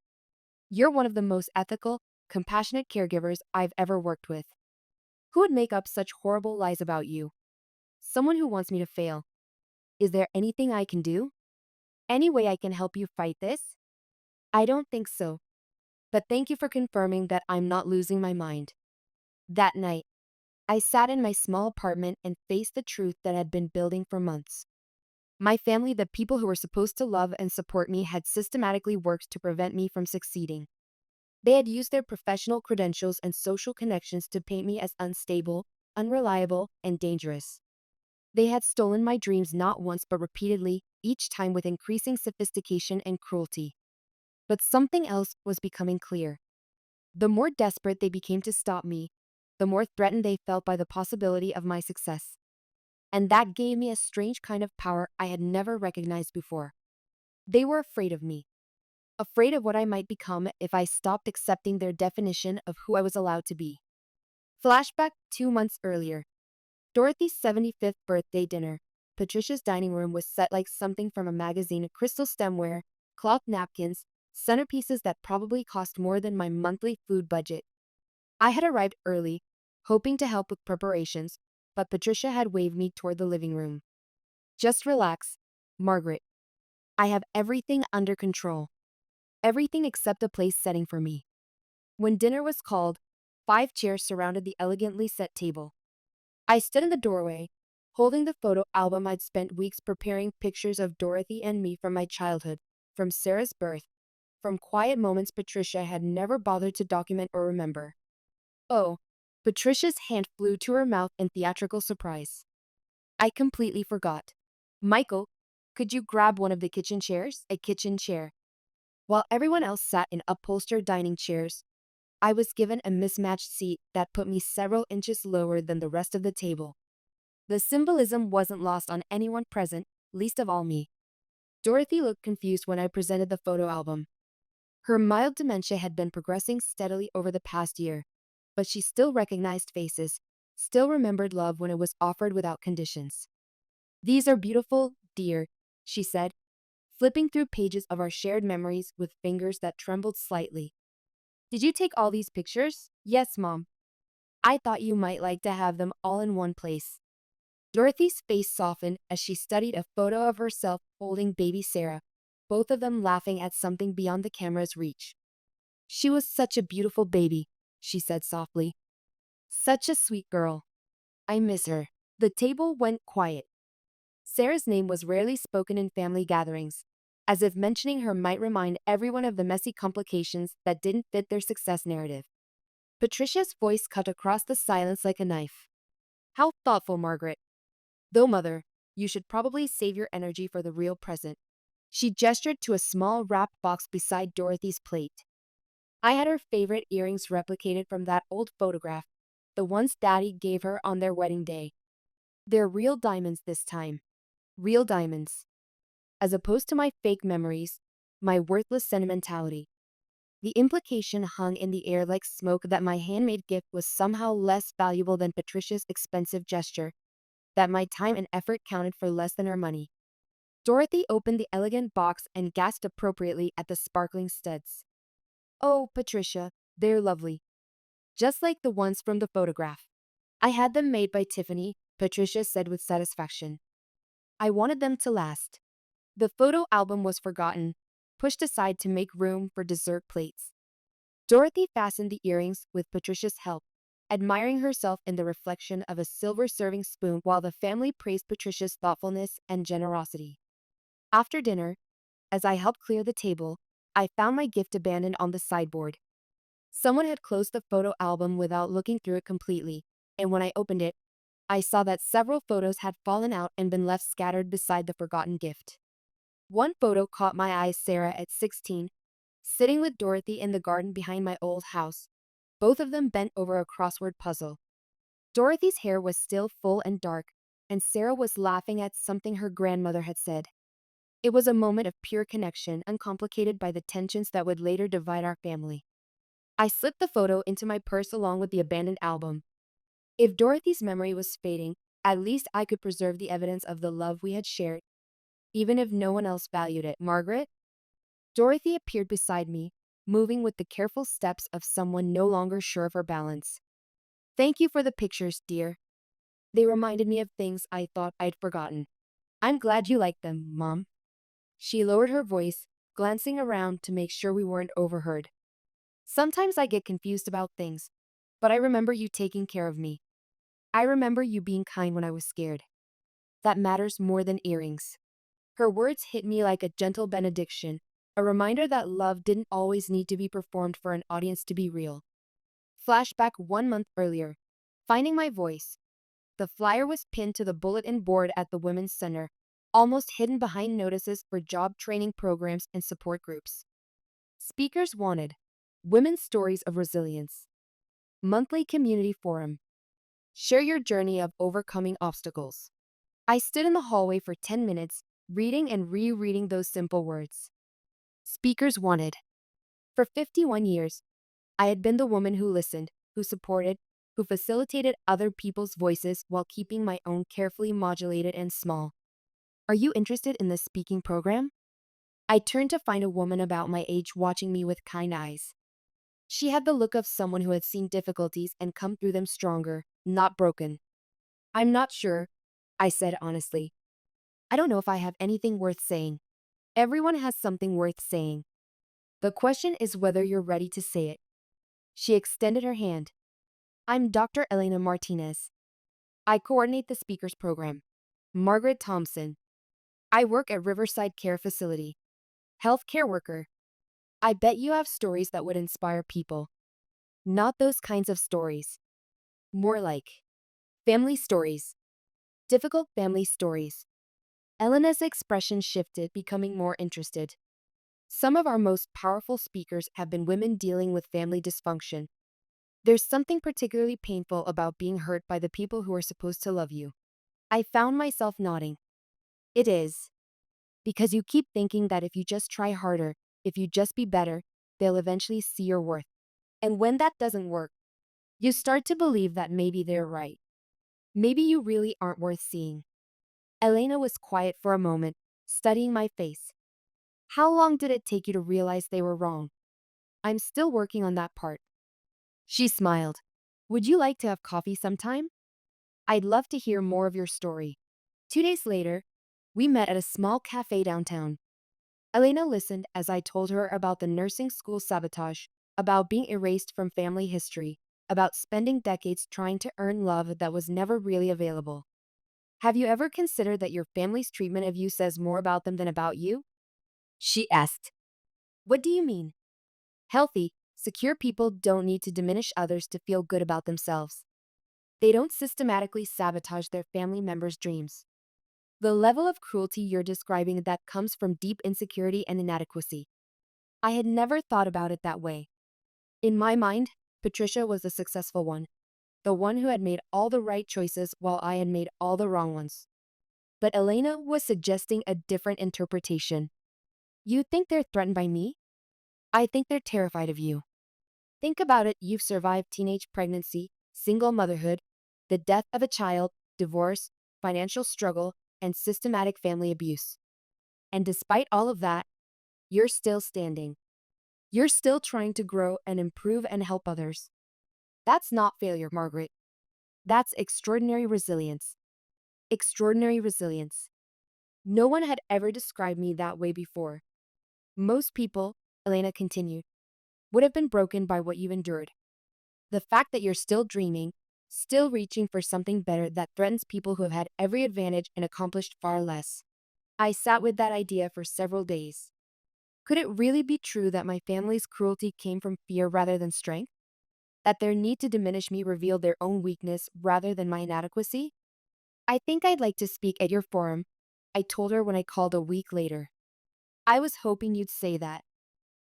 A: You're one of the most ethical, compassionate caregivers I've ever worked with. Who would make up such horrible lies about you? Someone who wants me to fail. Is there anything I can do? Any way I can help you fight this? I don't think so. But thank you for confirming that I'm not losing my mind. That night, I sat in my small apartment and faced the truth that had been building for months. My family, the people who were supposed to love and support me, had systematically worked to prevent me from succeeding. They had used their professional credentials and social connections to paint me as unstable, unreliable, and dangerous. They had stolen my dreams not once but repeatedly, each time with increasing sophistication and cruelty. But something else was becoming clear. The more desperate they became to stop me, the more threatened they felt by the possibility of my success. And that gave me a strange kind of power I had never recognized before. They were afraid of me, afraid of what I might become if I stopped accepting their definition of who I was allowed to be. Flashback 2 months earlier. Dorothy's 75th birthday dinner. Patricia's dining room was set like something from a magazine, crystal stemware, cloth napkins, centerpieces that probably cost more than my monthly food budget. I had arrived early, hoping to help with preparations, but Patricia had waved me toward the living room. Just relax, Margaret. I have everything under control. Everything except a place setting for me. When dinner was called, 5 chairs surrounded the elegantly set table. I stood in the doorway, holding the photo album I'd spent weeks preparing, pictures of Dorothy and me from my childhood, from Sarah's birth, from quiet moments Patricia had never bothered to document or remember. Oh, Patricia's hand flew to her mouth in theatrical surprise. I completely forgot. Michael, could you grab one of the kitchen chairs? A kitchen chair. While everyone else sat in upholstered dining chairs, I was given a mismatched seat that put me several inches lower than the rest of the table. The symbolism wasn't lost on anyone present, least of all me. Dorothy looked confused when I presented the photo album. Her mild dementia had been progressing steadily over the past year, but she still recognized faces, still remembered love when it was offered without conditions. These are beautiful, dear, she said, flipping through pages of our shared memories with fingers that trembled slightly. Did you take all these pictures? Yes, Mom. I thought you might like to have them all in one place. Dorothy's face softened as she studied a photo of herself holding baby Sarah, both of them laughing at something beyond the camera's reach. She was such a beautiful baby, she said softly. Such a sweet girl. I miss her. The table went quiet. Sarah's name was rarely spoken in family gatherings, as if mentioning her might remind everyone of the messy complications that didn't fit their success narrative. Patricia's voice cut across the silence like a knife. How thoughtful, Margaret. Though, mother, you should probably save your energy for the real present. She gestured to a small wrapped box beside Dorothy's plate. I had her favorite earrings replicated from that old photograph, the ones Daddy gave her on their wedding day. They're real diamonds this time. Real diamonds. As opposed to my fake memories, my worthless sentimentality. The implication hung in the air like smoke that my handmade gift was somehow less valuable than Patricia's expensive gesture, that my time and effort counted for less than her money. Dorothy opened the elegant box and gasped appropriately at the sparkling studs. Oh, Patricia, they're lovely. Just like the ones from the photograph. I had them made by Tiffany, Patricia said with satisfaction. I wanted them to last. The photo album was forgotten, pushed aside to make room for dessert plates. Dorothy fastened the earrings with Patricia's help, admiring herself in the reflection of a silver serving spoon while the family praised Patricia's thoughtfulness and generosity. After dinner, as I helped clear the table, I found my gift abandoned on the sideboard. Someone had closed the photo album without looking through it completely, and when I opened it, I saw that several photos had fallen out and been left scattered beside the forgotten gift. One photo caught my eye: Sarah at 16, sitting with Dorothy in the garden behind my old house, both of them bent over a crossword puzzle. Dorothy's hair was still full and dark, and Sarah was laughing at something her grandmother had said. It was a moment of pure connection, uncomplicated by the tensions that would later divide our family. I slipped the photo into my purse along with the abandoned album. If Dorothy's memory was fading, at least I could preserve the evidence of the love we had shared, even if no one else valued it. Margaret? Dorothy appeared beside me, moving with the careful steps of someone no longer sure of her balance. Thank you for the pictures, dear. They reminded me of things I thought I'd forgotten. I'm glad you liked them, Mom. She lowered her voice, glancing around to make sure we weren't overheard. Sometimes I get confused about things, but I remember you taking care of me. I remember you being kind when I was scared. That matters more than earrings. Her words hit me like a gentle benediction, a reminder that love didn't always need to be performed for an audience to be real. Flashback 1 month earlier. Finding my voice. The flyer was pinned to the bulletin board at the Women's Center, almost hidden behind notices for job training programs and support groups. Speakers wanted. Women's Stories of Resilience. Monthly Community Forum. Share your journey of overcoming obstacles. I stood in the hallway for 10 minutes, reading and rereading those simple words. Speakers wanted. For 51 years, I had been the woman who listened, who supported, who facilitated other people's voices while keeping my own carefully modulated and small. Are you interested in this speaking program? I turned to find a woman about my age watching me with kind eyes. She had the look of someone who had seen difficulties and come through them stronger, not broken. I'm not sure, I said honestly. I don't know if I have anything worth saying. Everyone has something worth saying. The question is whether you're ready to say it. She extended her hand. I'm Dr. Elena Martinez. I coordinate the speakers program. Margaret Thompson. I work at Riverside Care Facility. Healthcare worker. I bet you have stories that would inspire people. Not those kinds of stories. More like family stories. Difficult family stories. Elena's expression shifted, becoming more interested. Some of our most powerful speakers have been women dealing with family dysfunction. There's something particularly painful about being hurt by the people who are supposed to love you. I found myself nodding. It is. Because you keep thinking that if you just try harder, if you just be better, they'll eventually see your worth. And when that doesn't work, you start to believe that maybe they're right. Maybe you really aren't worth seeing. Elena was quiet for a moment, studying my face. How long did it take you to realize they were wrong? I'm still working on that part. She smiled. Would you like to have coffee sometime? I'd love to hear more of your story. 2 days later, we met at a small cafe downtown. Elena listened as I told her about the nursing school sabotage, about being erased from family history, about spending decades trying to earn love that was never really available. Have you ever considered that your family's treatment of you says more about them than about you? She asked. What do you mean? Healthy, secure people don't need to diminish others to feel good about themselves. They don't systematically sabotage their family members' dreams. The level of cruelty you're describing that comes from deep insecurity and inadequacy. I had never thought about it that way. In my mind, Patricia was the successful one, the one who had made all the right choices while I had made all the wrong ones. But Elena was suggesting a different interpretation. You think they're threatened by me? I think they're terrified of you. Think about it, you've survived teenage pregnancy, single motherhood, the death of a child, divorce, financial struggle, and systematic family abuse. And despite all of that, you're still standing. You're still trying to grow and improve and help others. That's not failure, Margaret. That's extraordinary resilience. Extraordinary resilience. No one had ever described me that way before. Most people, Elena continued, would have been broken by what you've endured. The fact that you're still dreaming, still reaching for something better that threatens people who have had every advantage and accomplished far less. I sat with that idea for several days. Could it really be true that my family's cruelty came from fear rather than strength? That their need to diminish me revealed their own weakness rather than my inadequacy? I think I'd like to speak at your forum, I told her when I called a week later. I was hoping you'd say that.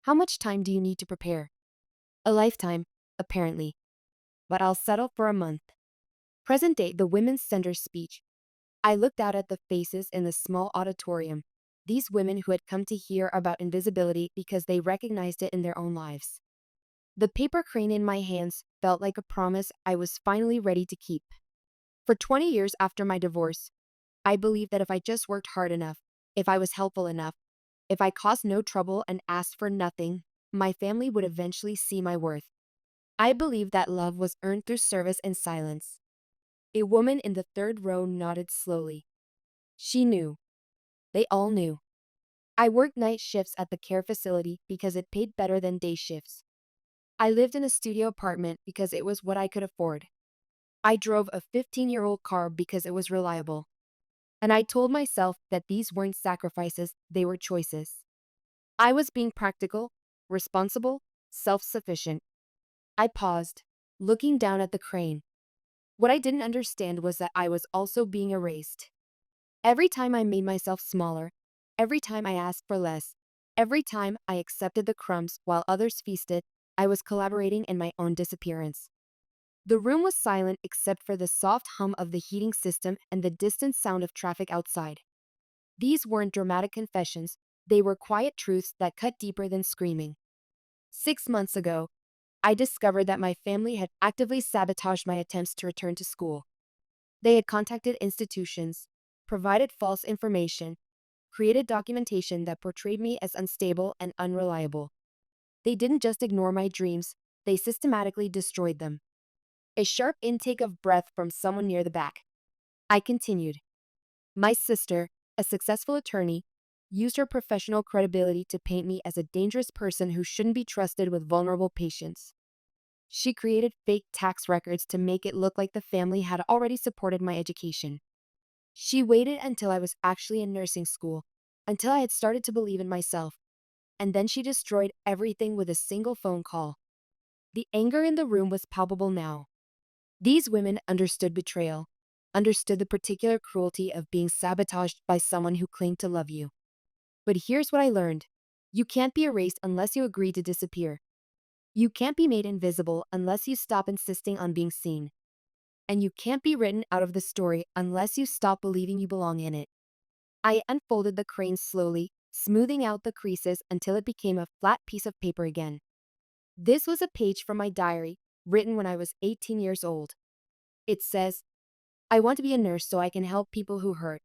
A: How much time do you need to prepare? A lifetime, apparently. But I'll settle for a month. Present day, the Women's Center speech. I looked out at the faces in the small auditorium. These women who had come to hear about invisibility because they recognized it in their own lives. The paper crane in my hands felt like a promise I was finally ready to keep. For 20 years after my divorce, I believed that if I just worked hard enough, if I was helpful enough, if I caused no trouble and asked for nothing, my family would eventually see my worth. I believed that love was earned through service and silence. A woman in the third row nodded slowly. She knew. They all knew. I worked night shifts at the care facility because it paid better than day shifts. I lived in a studio apartment because it was what I could afford. I drove a 15-year-old car because it was reliable. And I told myself that these weren't sacrifices, they were choices. I was being practical, responsible, self-sufficient. I paused, looking down at the crane. What I didn't understand was that I was also being erased. Every time I made myself smaller, every time I asked for less, every time I accepted the crumbs while others feasted, I was collaborating in my own disappearance. The room was silent except for the soft hum of the heating system and the distant sound of traffic outside. These weren't dramatic confessions, they were quiet truths that cut deeper than screaming. 6 months ago, I discovered that my family had actively sabotaged my attempts to return to school. They had contacted institutions, provided false information, created documentation that portrayed me as unstable and unreliable. They didn't just ignore my dreams, they systematically destroyed them. A sharp intake of breath from someone near the back. I continued. My sister, a successful attorney, used her professional credibility to paint me as a dangerous person who shouldn't be trusted with vulnerable patients. She created fake tax records to make it look like the family had already supported my education. She waited until I was actually in nursing school, until I had started to believe in myself, and then she destroyed everything with a single phone call. The anger in the room was palpable now. These women understood betrayal, understood the particular cruelty of being sabotaged by someone who claimed to love you. But here's what I learned. You can't be erased unless you agree to disappear. You can't be made invisible unless you stop insisting on being seen. And you can't be written out of the story unless you stop believing you belong in it. I unfolded the crane slowly, smoothing out the creases until it became a flat piece of paper again. This was a page from my diary, written when I was 18 years old. It says, I want to be a nurse so I can help people who hurt.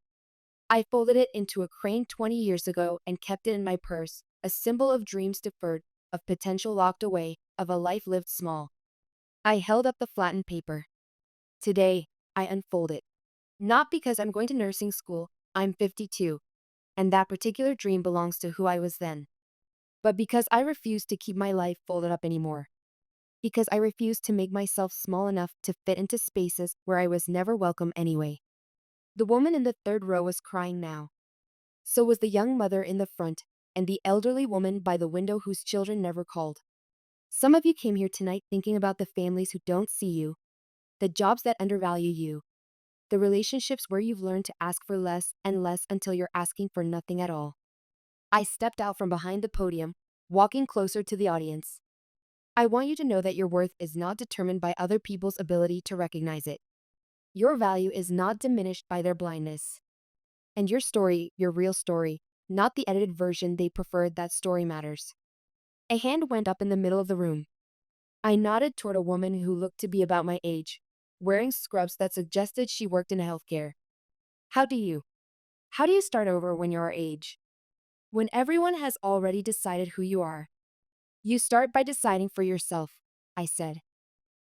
A: I folded it into a crane 20 years ago and kept it in my purse, a symbol of dreams deferred, of potential locked away, of a life lived small. I held up the flattened paper. Today, I unfold it. Not because I'm going to nursing school, I'm 52, and that particular dream belongs to who I was then. but because I refused to keep my life folded up anymore. Because I refused to make myself small enough to fit into spaces where I was never welcome anyway. The woman in the third row was crying now. So was the young mother in the front, and the elderly woman by the window whose children never called. Some of you came here tonight thinking about the families who don't see you, the jobs that undervalue you, the relationships where you've learned to ask for less and less until you're asking for nothing at all. I stepped out from behind the podium, walking closer to the audience. I want you to know that your worth is not determined by other people's ability to recognize it. Your value is not diminished by their blindness. And your story, your real story, not the edited version they preferred, that story matters. A hand went up in the middle of the room. I nodded toward a woman who looked to be about my age, wearing scrubs that suggested she worked in healthcare. How do you? How do you start over when you're our age? When everyone has already decided who you are. You start by deciding for yourself, I said.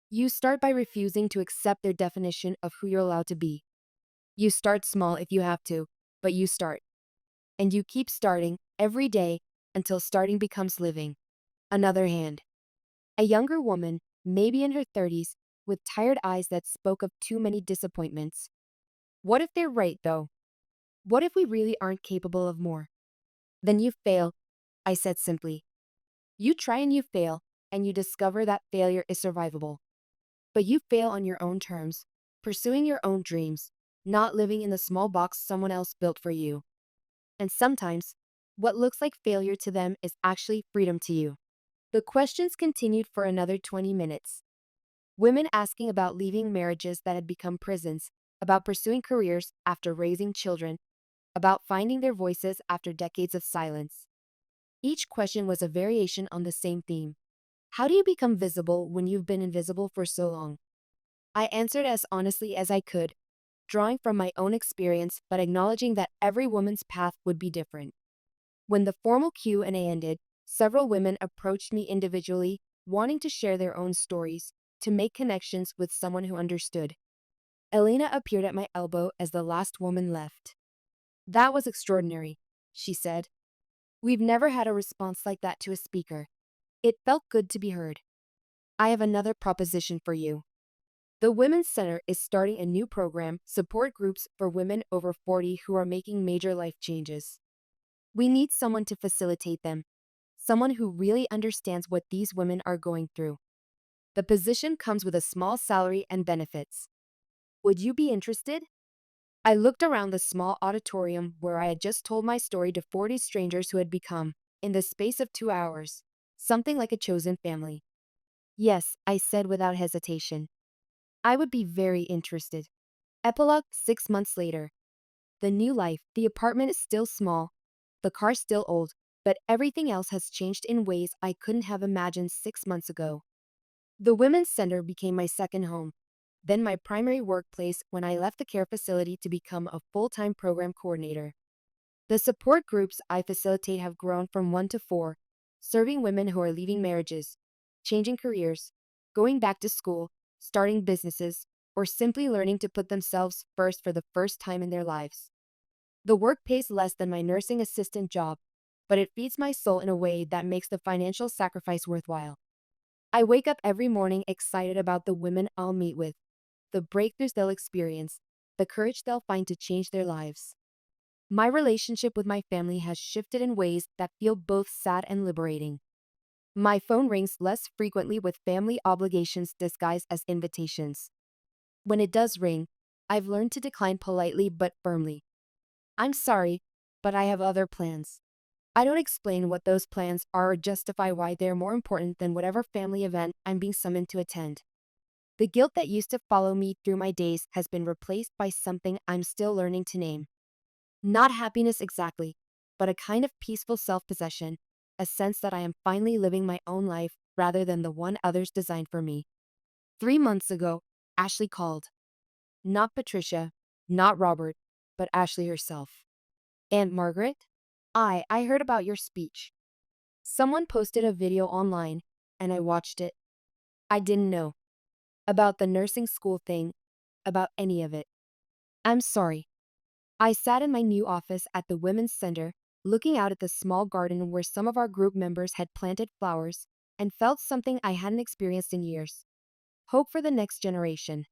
A: You start by refusing to accept their definition of who you're allowed to be. You start small if you have to, but you start. And you keep starting every day until starting becomes living. Another hand. A younger woman, maybe in her 30s, with tired eyes that spoke of too many disappointments. What if they're right, though? What if we really aren't capable of more? Then you fail, I said simply. You try and you fail, and you discover that failure is survivable. But you fail on your own terms, pursuing your own dreams, not living in the small box someone else built for you. And sometimes, what looks like failure to them is actually freedom to you. The questions continued for another 20 minutes. Women asking about leaving marriages that had become prisons, about pursuing careers after raising children, about finding their voices after decades of silence. Each question was a variation on the same theme. How do you become visible when you've been invisible for so long? I answered as honestly as I could, drawing from my own experience but acknowledging that every woman's path would be different. When the formal Q&A ended, several women approached me individually, wanting to share their own stories, to make connections with someone who understood. Elena appeared at my elbow as the last woman left. That was extraordinary, she said. We've never had a response like that to a speaker. It felt good to be heard. I have another proposition for you. The Women's Center is starting a new program, support groups for women over 40 who are making major life changes. We need someone to facilitate them, someone who really understands what these women are going through. The position comes with a small salary and benefits. Would you be interested? I looked around the small auditorium where I had just told my story to 40 strangers who had become, in the space of 2 hours, something like a chosen family. Yes, I said without hesitation. I would be very interested. Epilogue 6 months later. The new life, the apartment is still small, the car still old, but everything else has changed in ways I couldn't have imagined 6 months ago. The Women's Center became my second home, then my primary workplace when I left the care facility to become a full-time program coordinator. The support groups I facilitate have grown from 1 to 4, serving women who are leaving marriages, changing careers, going back to school, starting businesses, or simply learning to put themselves first for the first time in their lives. The work pays less than my nursing assistant job, but it feeds my soul in a way that makes the financial sacrifice worthwhile. I wake up every morning excited about the women I'll meet with, the breakthroughs they'll experience, the courage they'll find to change their lives. My relationship with my family has shifted in ways that feel both sad and liberating. My phone rings less frequently with family obligations disguised as invitations. When it does ring, I've learned to decline politely but firmly. I'm sorry, but I have other plans. I don't explain what those plans are or justify why they're more important than whatever family event I'm being summoned to attend. The guilt that used to follow me through my days has been replaced by something I'm still learning to name. Not happiness exactly, but a kind of peaceful self-possession, a sense that I am finally living my own life rather than the one others designed for me. 3 months ago, Ashley called. Not Patricia, not Robert, but Ashley herself. Aunt Margaret? I heard about your speech. Someone posted a video online, and I watched it. I didn't know about the nursing school thing, about any of it. I'm sorry. I sat in my new office at the Women's Center, looking out at the small garden where some of our group members had planted flowers, and felt something I hadn't experienced in years. Hope for the next generation.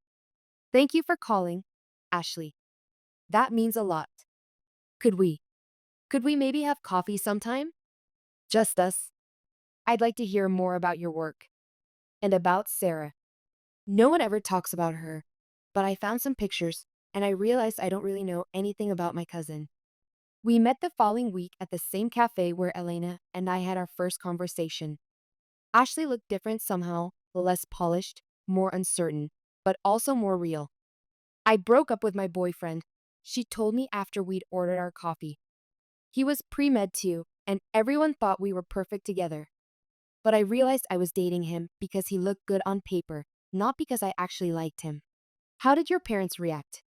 A: Thank you for calling, Ashley. That means a lot. Could we? Could we maybe have coffee sometime? Just us. I'd like to hear more about your work. And about Sarah. No one ever talks about her, but I found some pictures, and I realized I don't really know anything about my cousin. We met the following week at the same cafe where Elena and I had our first conversation. Ashley looked different somehow, less polished, more uncertain, but also more real. I broke up with my boyfriend, she told me after we'd ordered our coffee. He was pre-med too, and everyone thought we were perfect together. But I realized I was dating him because he looked good on paper, not because I actually liked him. How did your parents react?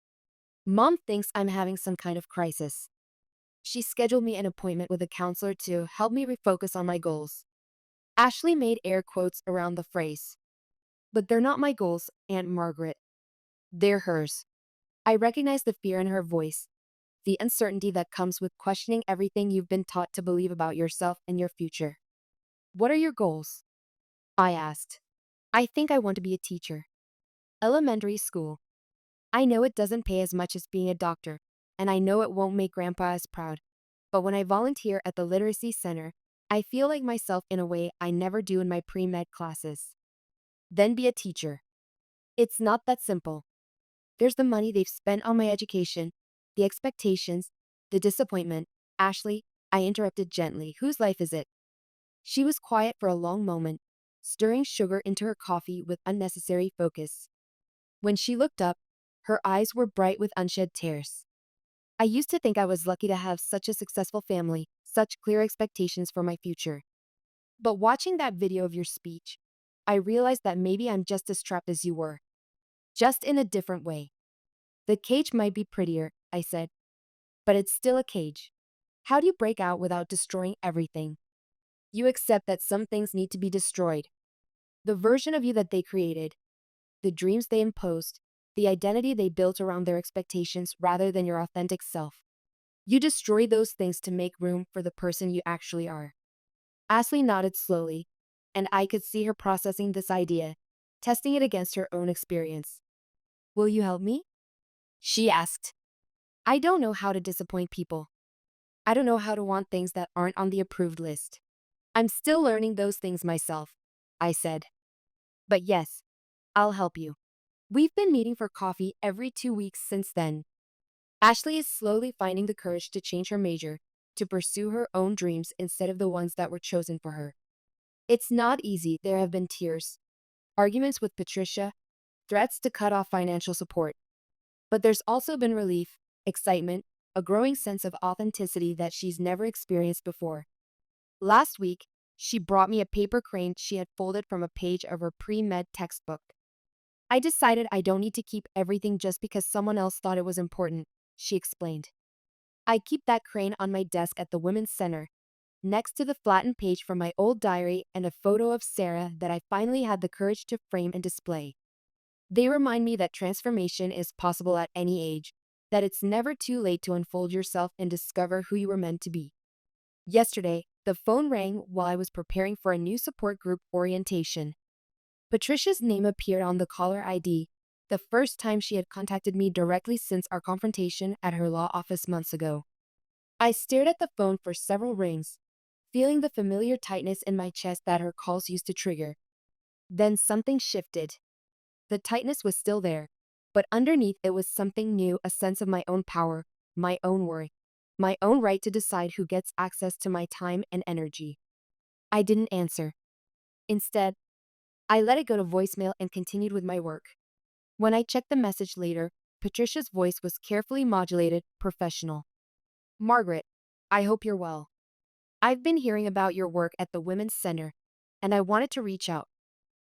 A: Mom thinks I'm having some kind of crisis. She scheduled me an appointment with a counselor to help me refocus on my goals. Ashley made air quotes around the phrase. But they're not my goals, Aunt Margaret. They're hers. I recognize the fear in her voice, the uncertainty that comes with questioning everything you've been taught to believe about yourself and your future. What are your goals? I asked. I think I want to be a teacher. Elementary school. I know it doesn't pay as much as being a doctor, and I know it won't make Grandpa as proud. But when I volunteer at the Literacy Center, I feel like myself in a way I never do in my pre-med classes. Then be a teacher. It's not that simple. There's the money they've spent on my education, the expectations, the disappointment. Ashley, I interrupted gently. Whose life is it? She was quiet for a long moment, stirring sugar into her coffee with unnecessary focus. When she looked up, her eyes were bright with unshed tears. I used to think I was lucky to have such a successful family, such clear expectations for my future. But watching that video of your speech, I realized that maybe I'm just as trapped as you were, just in a different way. The cage might be prettier, I said, but it's still a cage. How do you break out without destroying everything? You accept that some things need to be destroyed. The version of you that they created, the dreams they imposed, the identity they built around their expectations rather than your authentic self. You destroy those things to make room for the person you actually are. Ashley nodded slowly, and I could see her processing this idea, testing it against her own experience. Will you help me? She asked. I don't know how to disappoint people. I don't know how to want things that aren't on the approved list. I'm still learning those things myself, I said. But yes, I'll help you. We've been meeting for coffee every 2 weeks since then. Ashley is slowly finding the courage to change her major, to pursue her own dreams instead of the ones that were chosen for her. It's not easy. There have been tears, arguments with Patricia, threats to cut off financial support. But there's also been relief, excitement, a growing sense of authenticity that she's never experienced before. Last week, she brought me a paper crane she had folded from a page of her pre-med textbook. I decided I don't need to keep everything just because someone else thought it was important, she explained. I keep that crane on my desk at the Women's Center, next to the flattened page from my old diary and a photo of Sarah that I finally had the courage to frame and display. They remind me that transformation is possible at any age, that it's never too late to unfold yourself and discover who you were meant to be. Yesterday, the phone rang while I was preparing for a new support group orientation. Patricia's name appeared on the caller ID, the first time she had contacted me directly since our confrontation at her law office months ago. I stared at the phone for several rings, feeling the familiar tightness in my chest that her calls used to trigger. Then something shifted. The tightness was still there, but underneath it was something new, a sense of my own power, my own worth, my own right to decide who gets access to my time and energy. I didn't answer. Instead, I let it go to voicemail and continued with my work. When I checked the message later, Patricia's voice was carefully modulated, professional. Margaret, I hope you're well. I've been hearing about your work at the Women's Center, and I wanted to reach out.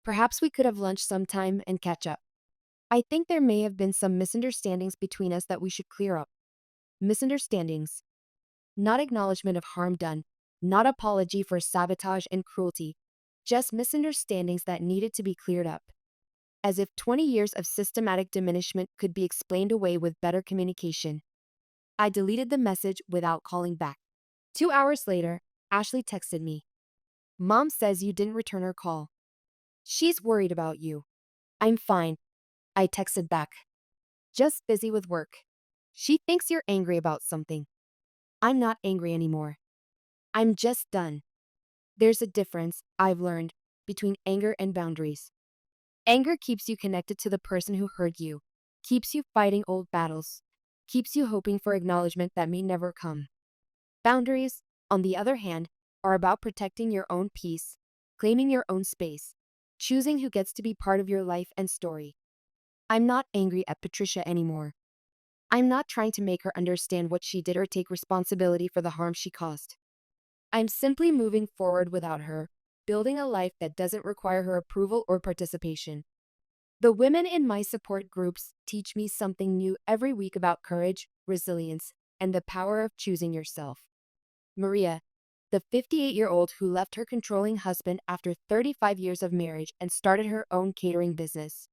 A: Perhaps we could have lunch sometime and catch up. I think there may have been some misunderstandings between us that we should clear up. Misunderstandings. Not acknowledgement of harm done, not apology for sabotage and cruelty, just misunderstandings that needed to be cleared up. As if 20 years of systematic diminishment could be explained away with better communication. I deleted the message without calling back. 2 hours later, Ashley texted me. Mom says you didn't return her call. She's worried about you. I'm fine, I texted back. Just busy with work. She thinks you're angry about something. I'm not angry anymore. I'm just done. There's a difference, I've learned, between anger and boundaries. Anger keeps you connected to the person who hurt you, keeps you fighting old battles, keeps you hoping for acknowledgement that may never come. Boundaries, on the other hand, are about protecting your own peace, claiming your own space, choosing who gets to be part of your life and story. I'm not angry at Patricia anymore. I'm not trying to make her understand what she did or take responsibility for the harm she caused. I'm simply moving forward without her, building a life that doesn't require her approval or participation. The women in my support groups teach me something new every week about courage, resilience, and the power of choosing yourself. Maria, the 58-year-old who left her controlling husband after 35 years of marriage and started her own catering business.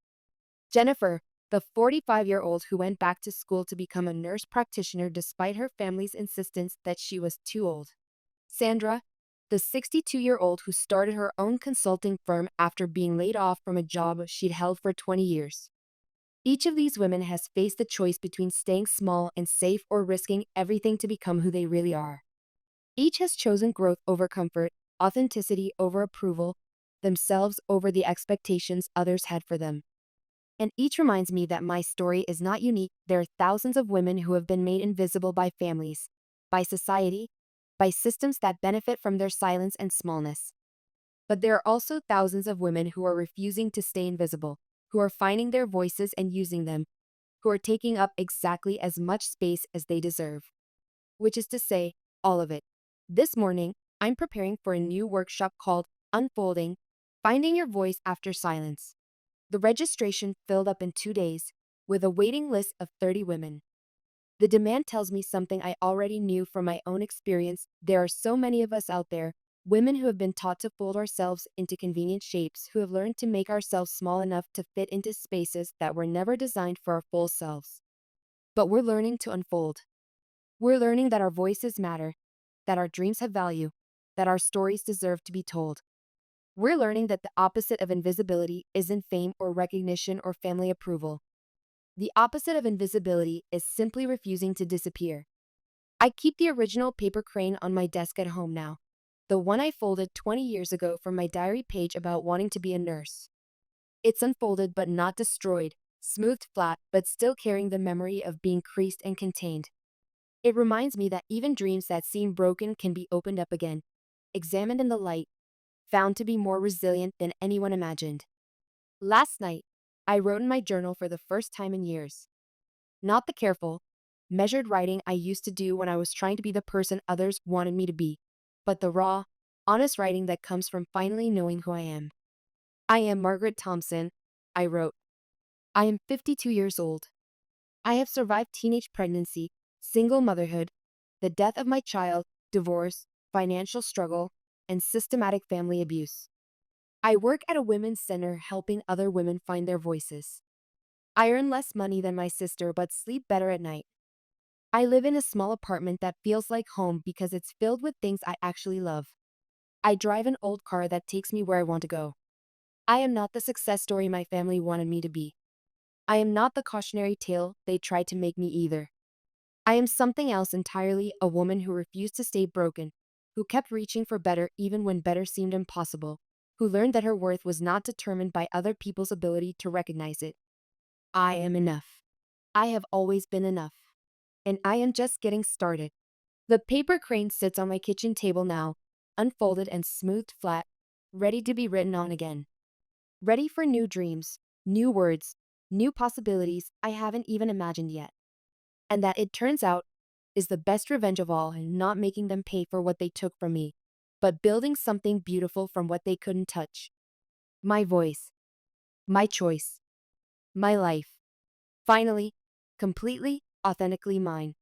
A: Jennifer, the 45-year-old who went back to school to become a nurse practitioner despite her family's insistence that she was too old. Sandra, the 62-year-old who started her own consulting firm after being laid off from a job she'd held for 20 years. Each of these women has faced the choice between staying small and safe or risking everything to become who they really are. Each has chosen growth over comfort, authenticity over approval, themselves over the expectations others had for them. And each reminds me that my story is not unique. There are thousands of women who have been made invisible by families, by society, by systems that benefit from their silence and smallness. But there are also thousands of women who are refusing to stay invisible, who are finding their voices and using them, who are taking up exactly as much space as they deserve. Which is to say, all of it. This morning, I'm preparing for a new workshop called Unfolding, Finding Your Voice After Silence. The registration filled up in 2 days, with a waiting list of 30 women. The demand tells me something I already knew from my own experience. There are so many of us out there, women who have been taught to fold ourselves into convenient shapes, who have learned to make ourselves small enough to fit into spaces that were never designed for our full selves. But we're learning to unfold. We're learning that our voices matter, that our dreams have value, that our stories deserve to be told. We're learning that the opposite of invisibility isn't fame or recognition or family approval. The opposite of invisibility is simply refusing to disappear. I keep the original paper crane on my desk at home now, the one I folded 20 years ago from my diary page about wanting to be a nurse. It's unfolded but not destroyed, smoothed flat but still carrying the memory of being creased and contained. It reminds me that even dreams that seem broken can be opened up again, examined in the light, found to be more resilient than anyone imagined. Last night, I wrote in my journal for the first time in years. Not the careful, measured writing I used to do when I was trying to be the person others wanted me to be, but the raw, honest writing that comes from finally knowing who I am. I am Margaret Thompson, I wrote. I am 52 years old. I have survived teenage pregnancy, single motherhood, the death of my child, divorce, financial struggle, and systematic family abuse. I work at a women's center helping other women find their voices. I earn less money than my sister but sleep better at night. I live in a small apartment that feels like home because it's filled with things I actually love. I drive an old car that takes me where I want to go. I am not the success story my family wanted me to be. I am not the cautionary tale they tried to make me either. I am something else entirely, a woman who refused to stay broken, who kept reaching for better even when better seemed impossible, who learned that her worth was not determined by other people's ability to recognize it. I am enough. I have always been enough. And I am just getting started. The paper crane sits on my kitchen table now, unfolded and smoothed flat, ready to be written on again. Ready for new dreams, new words, new possibilities I haven't even imagined yet. And that, it turns out, is the best revenge of all, and not making them pay for what they took from me, but building something beautiful from what they couldn't touch. My voice, my choice, my life. Finally, completely, authentically mine.